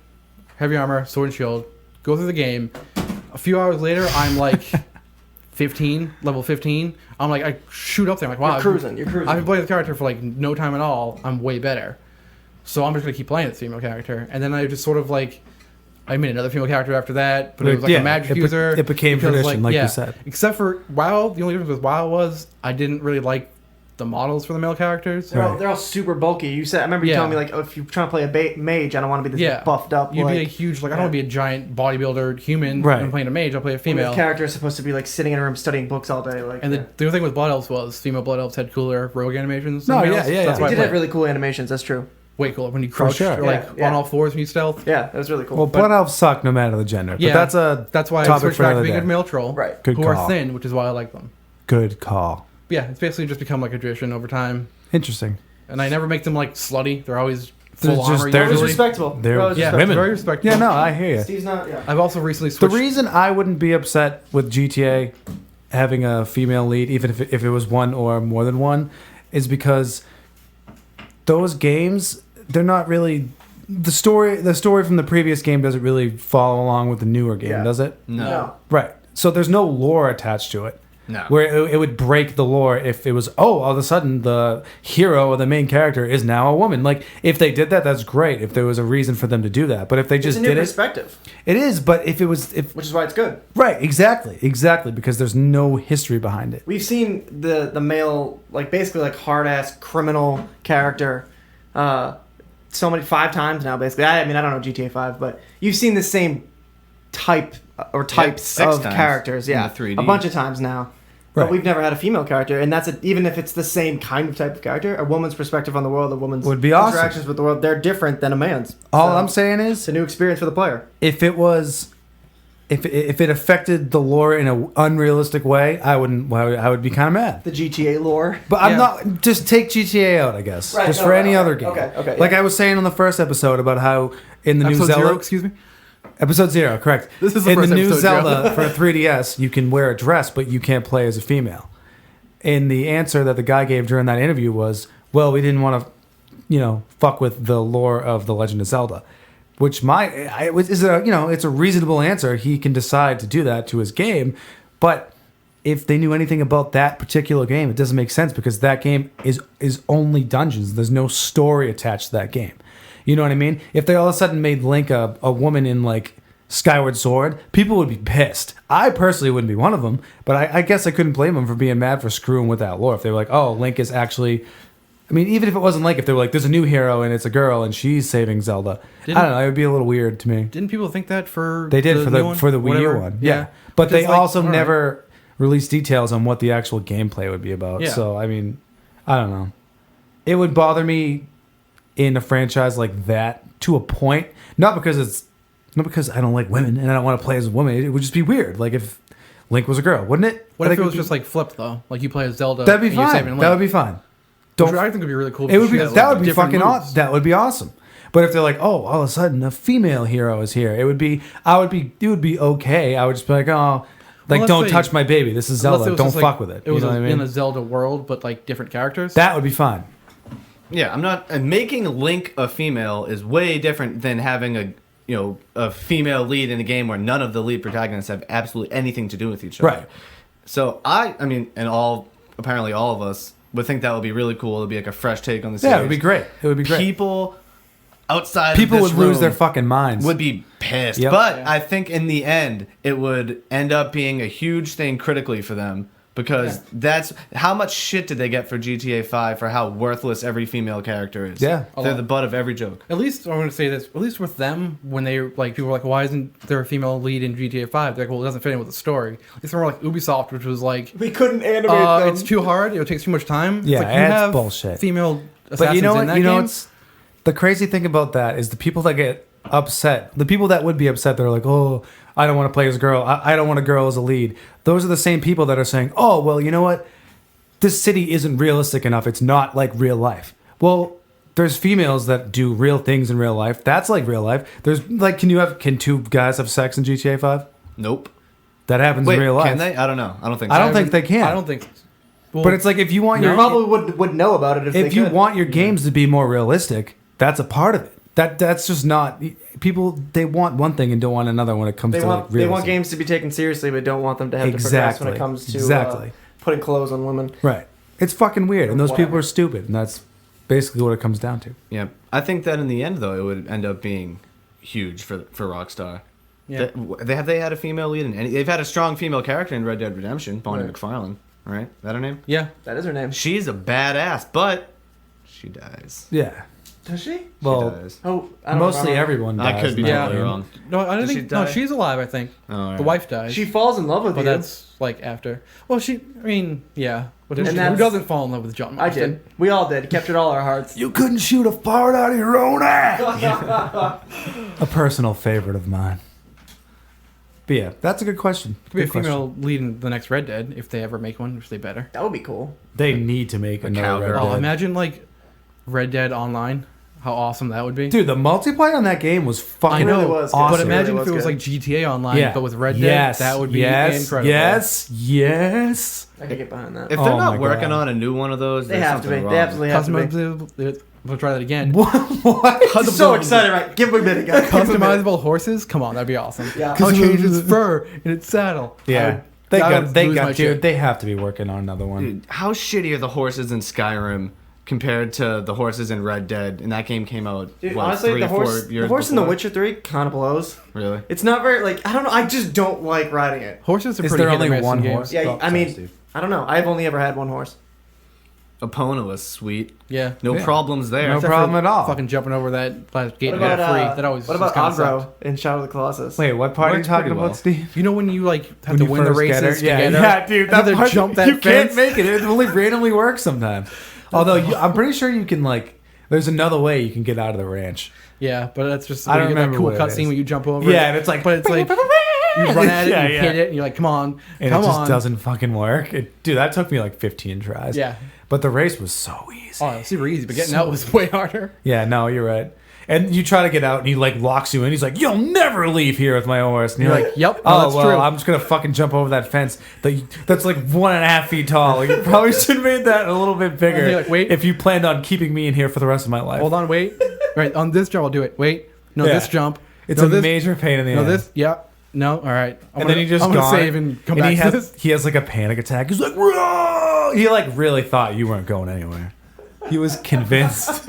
heavy armor, sword and shield, go through the game. A few hours later, I'm like 15, level 15. I'm like, I shoot up there. I'm like, wow. You're cruising. I've been playing the character for like no time at all. I'm way better. So I'm just going to keep playing this female character. And then I just sort of like, I made another female character after that. But it was like a magic user. It became because, tradition, like yeah, you said. Except for WoW. The only difference with WoW was I didn't really like the models for the male characters. They're all super bulky. You said, I remember you Yeah. telling me like, oh, if you're trying to play a mage, I don't want to be this buffed up. You'd like, be a huge, like, I don't want to be a giant bodybuilder human. Right. I'm playing a mage. I'll play a when female. the character is supposed to be like sitting in a room studying books all day. Like, And the other thing with Blood Elves was female Blood Elves had cooler rogue animations. No, than yeah, males. yeah, That's yeah. why they I did have played. really cool animations. That's true. Way cooler when you crouch sure. or like Yeah. on all fours when you stealth. Yeah, that was really cool. Well, Blood Elves suck no matter the gender. But Yeah, that's why I topic switched for back to another being a day. male troll. Right. Good who call. are thin, which is why I like them. Good call. Yeah, it's basically just become like a tradition over time. Interesting. And I never make them like slutty. They're always They're full just- armor. they're It was usually. respectable. They're- Always Yeah, respectable. women. very respectable. Yeah, no, I hear you. Steve's not. Yeah. I've also recently The switched. reason I wouldn't be upset with GTA having a female lead, even if it was one or more than one, is because those games, they're not really the story. The story from the previous game doesn't really follow along with the newer game, Yeah. does it? No. Right. So there's no lore attached to it. No. Where it would break the lore if it was, all of a sudden the hero or the main character is now a woman. Like, if they did that, that's great. If there was a reason for them to do that. But if they It's just a new did it, perspective, it is. But if it was, which is why it's good. right, exactly, because there's no history behind it. We've seen the male, like basically like hard ass criminal character, so many 5 times now. Basically, I mean I don't know GTA 5, but you've seen the same type or types 6 of times characters, in yeah, the 3D. a bunch of times now. Right. But we've never had a female character, and even if it's the same kind of type of character, a woman's perspective on the world, a woman's Would be awesome. interactions with the world, they're different than a man's. All So, I'm saying it's is, a new experience for the player. if it was, if it affected the lore in an unrealistic way, I would be kind of mad. The GTA lore. But I'm Yeah. not. Just take GTA out, I guess. Right, just no, for right, any okay, other game. okay, Like yeah. I was saying on the first episode about how in the Episode new Zelda, 0, excuse me. episode 0, correct. This is the in first the new episode, Zelda for 3DS, you can wear a dress, but you can't play as a female. And the answer that the guy gave during that interview was, "Well, we didn't want to, fuck with the lore of the Legend of Zelda." Which it's a reasonable answer. He can decide to do that to his game, but if they knew anything about that particular game, it doesn't make sense because that game is only dungeons. There's no story attached to that game. You know what I mean? If they all of a sudden made Link a woman in like Skyward Sword, people would be pissed. I personally wouldn't be one of them, but I guess I couldn't blame them for being mad for screwing with that lore. If they were like, oh, Link is actually... I mean, even if it wasn't Link, if they were like, there's a new hero and it's a girl and she's saving Zelda, I don't know, it would be a little weird to me. Didn't people think that for They did the new one? for the Wii U Whatever. one, yeah. But they Just like, also all right. never released details on what the actual gameplay would be about. Yeah. So I mean, I don't know. It would bother me in a franchise like that to a point, not because I don't like women and I don't want to play as a woman. It would just be weird. Like if Link was a girl, wouldn't it? What I if think it was just like flipped though? Like you play as Zelda. that'd be and you're fine. saving Link. That would be fine. Which Don't I think would be really cool. it would be if you had, that like, would be different fucking moves. awesome. That would be awesome. But if they're like, oh, all of a sudden a female hero is here, it would be okay. I would just be like, oh, like let's don't say- touch my baby. This is Unless it Zelda. was Don't just, like, fuck with it. It was you know what I in mean? a Zelda world, but like different characters. That would be fine. Yeah, I'm not making Link a female is way different than having a female lead in a game where none of the lead protagonists have absolutely anything to do with each other. Right. So apparently all of us would think that would be really cool. It'd be like a fresh take on the series. Yeah, it would be great. It would be great. People outside People of would this lose room their fucking minds. would be pissed. Yep. But Yeah. I think in the end, it would end up being a huge thing critically for them because that's how much shit did they get for GTA 5 for how worthless every female character is. Yeah. They're the butt of every joke. At least I want to say this. At least with them, when they like, people were like, "Why isn't there a female lead in GTA 5?" They're like, "Well, it doesn't fit in with the story." At least more like Ubisoft, which was like, We couldn't animate them. "It's too hard. It takes too much time." Yeah, it's like, it's bullshit. Female assassins But you know in what? that You know game. what's the crazy thing about that is the people that get upset, the people that would be upset, they're like, "Oh, I don't want to play as a girl. I don't want a girl as a lead." Those are the same people that are saying, "Oh, well, you know what? This city isn't realistic enough. It's not like real life." Well, there's females that do real things in real life. That's like real life. There's like, can two guys have sex in GTA 5? Nope. That happens Wait, in real life. can they? I don't know. I don't think so. I don't think they can. I don't think. Well, But it's like if you want You your probably would know about it if they if you could. want your games to be more realistic, that's a part of it. That's just not people. They want one thing and don't want another when it comes They to want like, they want realism. games to be taken seriously, but don't want them to have to progress Exactly. when it comes to Exactly. putting clothes on women. Right. It's fucking weird, and those people Whatever. are stupid, and that's basically what it comes down to. Yeah. I think that in the end, though, it would end up being huge for Rockstar. Yeah. Have they had a female lead in any? They've had a strong female character in Red Dead Redemption, Bonnie Right. McFarlane. Right? Is that her name? Yeah. That is her name. She's a badass, but she dies. Yeah. Does she? Well, She dies. Oh, I don't mostly remember. everyone. I Dies could be in that totally game. wrong. No, I don't Did she think. No, die? she's alive. I think Oh, all right. the wife dies. She falls in love with but you. that's like after. Well, she. I mean, yeah. But And who that's- doesn't fall in love with John? I Marston? did. We all did. Kept it all our hearts. You couldn't shoot a fart out of your own ass. A personal favorite of mine. But yeah, that's a good question. Could be a Good question. female lead in the next Red Dead if they ever make one, which they better. That would be cool. They need to make another cowgirl. Red Oh, Dead. imagine like Red Dead Online. How awesome that would be. Dude, the multiplayer on that game was fucking I know, really was good. awesome. but imagine It if it really was was like GTA Online, Yeah. but with Red Dead, Yes. that would be yes. incredible. Yes. Yes. I could get behind that. If they're Oh not my working God. on a new one of those, They there's have to be. something They wrong. absolutely have to be. Customizable. We'll try that again. What? I'm so excited, right? Give me a minute, guys. Give me a minute. Customizable horses? Come on, that'd be awesome. Yeah. How it changes its fur and its saddle. Yeah. I would They lose my got, shit. dude. They have to be working on another one. Dude, how shitty are the horses in Skyrim compared to the horses in Red Dead? And that game came out, Dude, what, honestly, 3 the or 4 horse years in The before? Witcher 3 kind of blows. Really? It's not very, like, I don't know. I just don't like riding it. Horses are Is pretty there hit or only miss in one games. horse? Yeah, Oh, I sorry, mean, Steve. I don't know. I've only ever had one horse. Epona was sweet. Yeah. No Yeah. problems there. No Except problem for at all. Fucking jumping over that last gate What and get about, it free. That always what about just kinda Agro sucked. in Shadow of the Colossus? Wait, what part are you Works talking pretty about, well. Steve? You know when you like have When to you win the first get races it? together? Yeah, dude. and then part, jump that you can't fence? make it. It only randomly works sometimes. Although I'm pretty sure you can like. There's another way you can get out of the ranch. Yeah, but that's just I don't you get that remember cool what it cutscene is. where you jump over. Yeah, it. and it's like, but it's like you run at it, Yeah, and you yeah. hit it, and you're like, come on, and come it just on. doesn't fucking work. Dude, that took me like 15 tries. Yeah. But the race was so easy. Oh, it's super easy, but getting out was way harder. Yeah, no, you're right. And you try to get out, and he like locks you in. He's like, "You'll never leave here with my horse." And you're like, Yep, no, oh that's well, true." I'm just gonna fucking jump over that fence that's like 1.5 feet tall. Like, you probably should have made that a little bit bigger. And you're like, wait. if you planned on keeping me in here for the rest of my life. Hold on, wait. Right, on this jump, I'll do it. Wait. No, Yeah. this jump. It's no, a this, major pain in the No, ass. this. Yeah. No. All right. And then he just I'm gonna gone, save and come back he to has, this. he has like a panic attack. He's like, "Whoa!" He like really thought you weren't going anywhere. He was convinced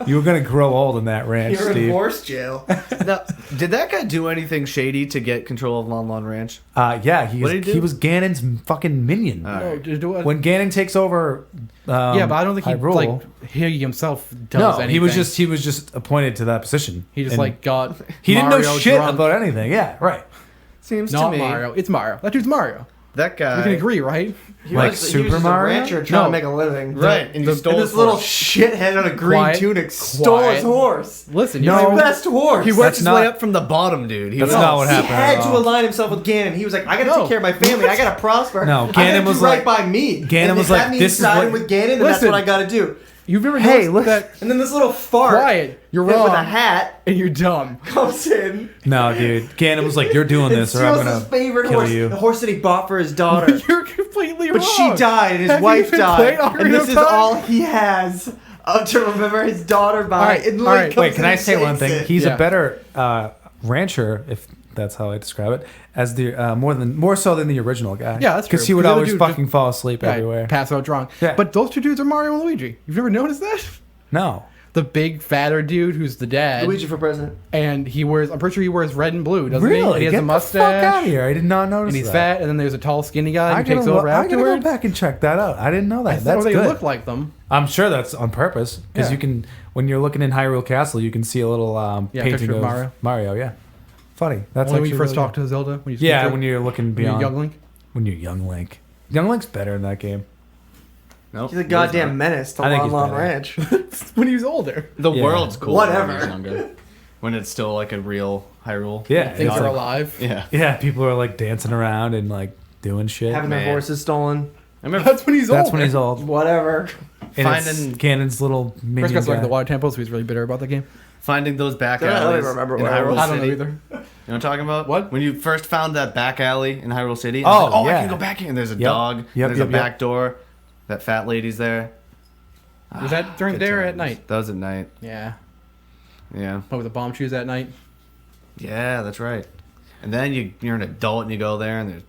you were gonna grow old in that ranch, You're in Steve. horse jail. Now, did that guy do anything shady to get control of Lon Lon Ranch? Yeah, What did he do? he was Ganon's fucking minion. No, just do it. When Ganon takes over, yeah, but I don't think he Hyrule, like he himself does no, anything. he was just appointed to that position. He just And like got. he didn't know Mario shit drunk. about anything. Yeah, right. Seems Not to me Mario. It's Mario. That dude's Mario. that guy. We can agree, right? He Like was, he Super was just Mario? a rancher trying No. to make a living. Right, and you the- stole And it this for little us. shithead on a green Quiet. tunic stole his Quiet. horse. Listen, No. you His know, best horse. He That's worked his not- way up from the bottom, dude. He That's was not what He happened had at to all. align himself with Ganon. He was like, I gotta No. take care of my family. I gotta prosper. No, I gotta Ganon do was right like- by me. Ganon and was if like, that means this is siding what- with Ganon, then that's Listen. what I gotta do. you've ever Hey, noticed look- that And then this little fart quiet. You're with wrong, a hat and you're dumb. comes in. No, dude. Ganon was like, "You're doing And this, or I'm steals gonna his favorite kill horse, you." the horse that he bought for his daughter. You're completely But wrong. she died, and his Have you wife even died, played Ocarina and this of is Time? all he has to remember his daughter by. All right, And all Link right. comes Wait, can in I and say one takes thing? it. He's Yeah. a better rancher if That's how I describe it. As the more so than the original guy. Yeah, that's true. Because he would 'Cause the other always dude fucking fall asleep everywhere. Pass out drunk. Yeah. But those two dudes are Mario and Luigi. You've never noticed that? No. The big fatter dude who's the dad, Luigi for president. and I'm pretty sure he wears red and blue, doesn't he? Really? And he has Get a the mustache. fuck out of here! I did not notice And he's that. fat, and then there's a tall, skinny guy I who takes gotta, over I gotta go afterwards. back and check that out. I didn't know that. That's That's they good. look like them. I'm sure that's on purpose because Yeah. you can, when you're looking in Hyrule Castle, you can see a little painting picture of of Mario. Yeah, funny. That's Only when you actually first really talk to Zelda. When you good. Yeah, speak to when her, you're looking when you're beyond. young Link. When you're young Link. Young Link's better in that game. Nope, He's a goddamn menace to I think Lon he's Lon better. Ranch. When he was older. The Yeah. world's cool. Whatever. When, you're younger. When it's still like a real Hyrule. Yeah, Things it's are like- alive. Yeah. Yeah, people are like dancing around and like doing shit. Having their Man. horses stolen. I remember That's when he's older. That's when he's old. Whatever. And it's Finding- Ganon's little Chris minion got like guy. the water temple, so he's really bitter about the game. finding those back I don't alleys remember in where I Hyrule was. I don't know City. either. You know what I'm talking about? What? When you first found that back alley in Hyrule City. Oh, I was like, yeah. I can go back here. And there's a Yep. dog. Yep, There's yep, a yep. back door. That fat lady's there. Was that during the Good day or at times. night? That was at night. Yeah. Yeah. What with the bomb shoes at night? Yeah, that's right. And then you're an adult and you go there and there's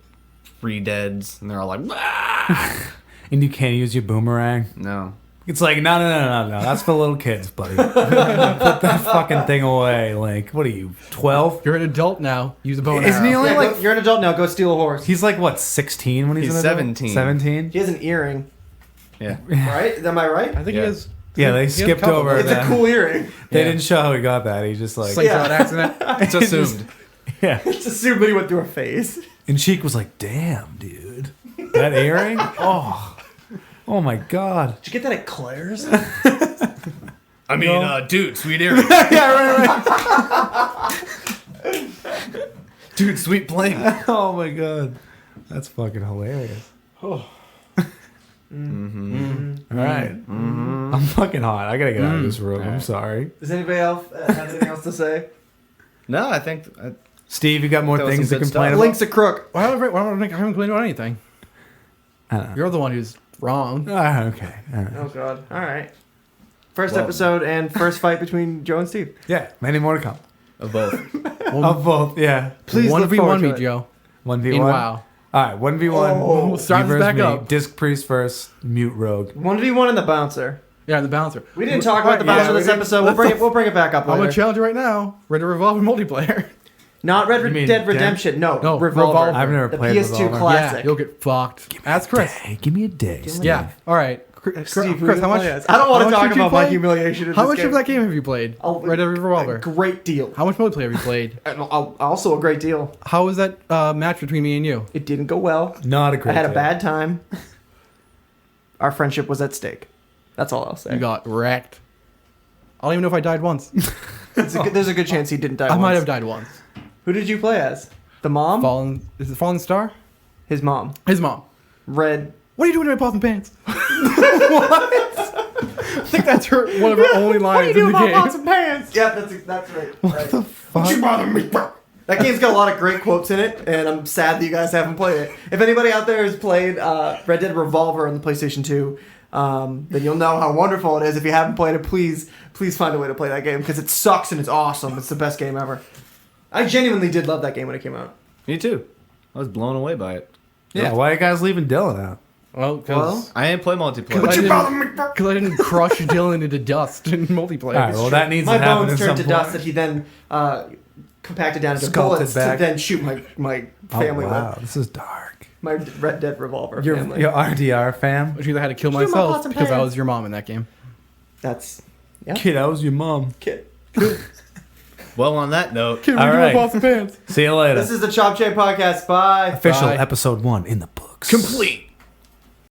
3 deads and they're all like, "Ah!" And you can't use your boomerang. No. It's like, no. That's for little kids, buddy. Put that fucking thing away. Like, what are you, 12? You're an adult now. Use a bow and Isn't he arrow. only Yeah, like... you're an adult now. Go steal a horse. He's like, what, 16 when he's He's an adult? 17. 17? He has an earring, Yeah. right? Am I right? I think Yeah. he is. Yeah, they he has a skipped couple. over It's that. a cool earring. They Yeah. didn't show how he got that. He's just like... Slingshot accident. It's assumed. Yeah. It's assumed that he went through her face. And Sheik was like, damn, dude. That earring? Oh my God. Did you get that at Claire's? I mean, dude, sweet earring. Dude, sweet bling. Oh my God. That's fucking hilarious. All right. I'm fucking hot. I gotta get out of this room. I'm sorry. Does anybody else have anything else to say? No, I think Steve, you got more That was things some to good complain stuff. about? Link's a crook. Why haven't I complained about anything? I don't know. You're the one who's wrong. Okay. All right. Oh God. All right. First Well- episode and first fight between Joe and Steve. Yeah, many more to come. of both. Of both, yeah. Please look 1v1 forward to me, it. Joe. 1v1. In WoW. All right, 1v1. Oh. We'll start You this versus back me. up. Disc Priest first, Mute Rogue. 1v1 and the bouncer. Yeah, the bouncer. We didn't talk about the Yeah, bouncer we this didn't- episode. We'll bring it back up I'm gonna later. challenge you right now. Red Dead Revolver multiplayer. Not Red You mean Dead Dead? Redemption. No, No, Revolver. Revolver. I've never The played PS2 Revolver. classic. Yeah, you'll get fucked. Ask Chris. Hey, give me a day. Steve. Yeah. All right. Chris, Steve, who how you much? play as? I don't want how to much talk did you about my play? humiliation. In How this much game. of that game have you played? Red Dead Revolver. A great deal. How much multiplayer have you played? And also a great deal. How was that match between me and you? It didn't go well. Not a great I had a deal. bad time. Our friendship was at stake. That's all I'll say. You got wrecked. I don't even know if I died once. There's a good chance he didn't die. I might once. have died once. Who did you play as? The mom? Is it Fallen Star? His mom. His mom. Red. What are you doing in my pots and pants? I think that's one of her only lines in the game. pots and pants? Yeah, that's right. What the fuck? You bother me. That game's got a lot of great quotes in it, and I'm sad that you guys haven't played it. If anybody out there has played Red Dead Revolver on the PlayStation 2, then you'll know how wonderful it is. If you haven't played it, please find a way to play that game, because it sucks and it's awesome. It's the best game ever. I genuinely did love that game when it came out. Me too. I was blown away by it. Yeah, why are you guys leaving Dylan out? Well, because I ain't play multiplayer. I didn't crush Dylan into dust in multiplayer. All right, well, that needs My to happen bones at turned some to dust point. that he then compacted down into Sculpted bullets back. to then shoot my family Oh, wow, with. this is dark. My Red Dead Revolver Your family. RDR fam? Which either had to kill Shoot my myself pots and because I pans. was your mom in that game. That's Kid, that was your mom. kid. Well, on that note, Kid, All we do right. my pots and pants. See you later. This is the Chomp Chain Podcast. Bye. Official Bye. episode 1 in the books. complete.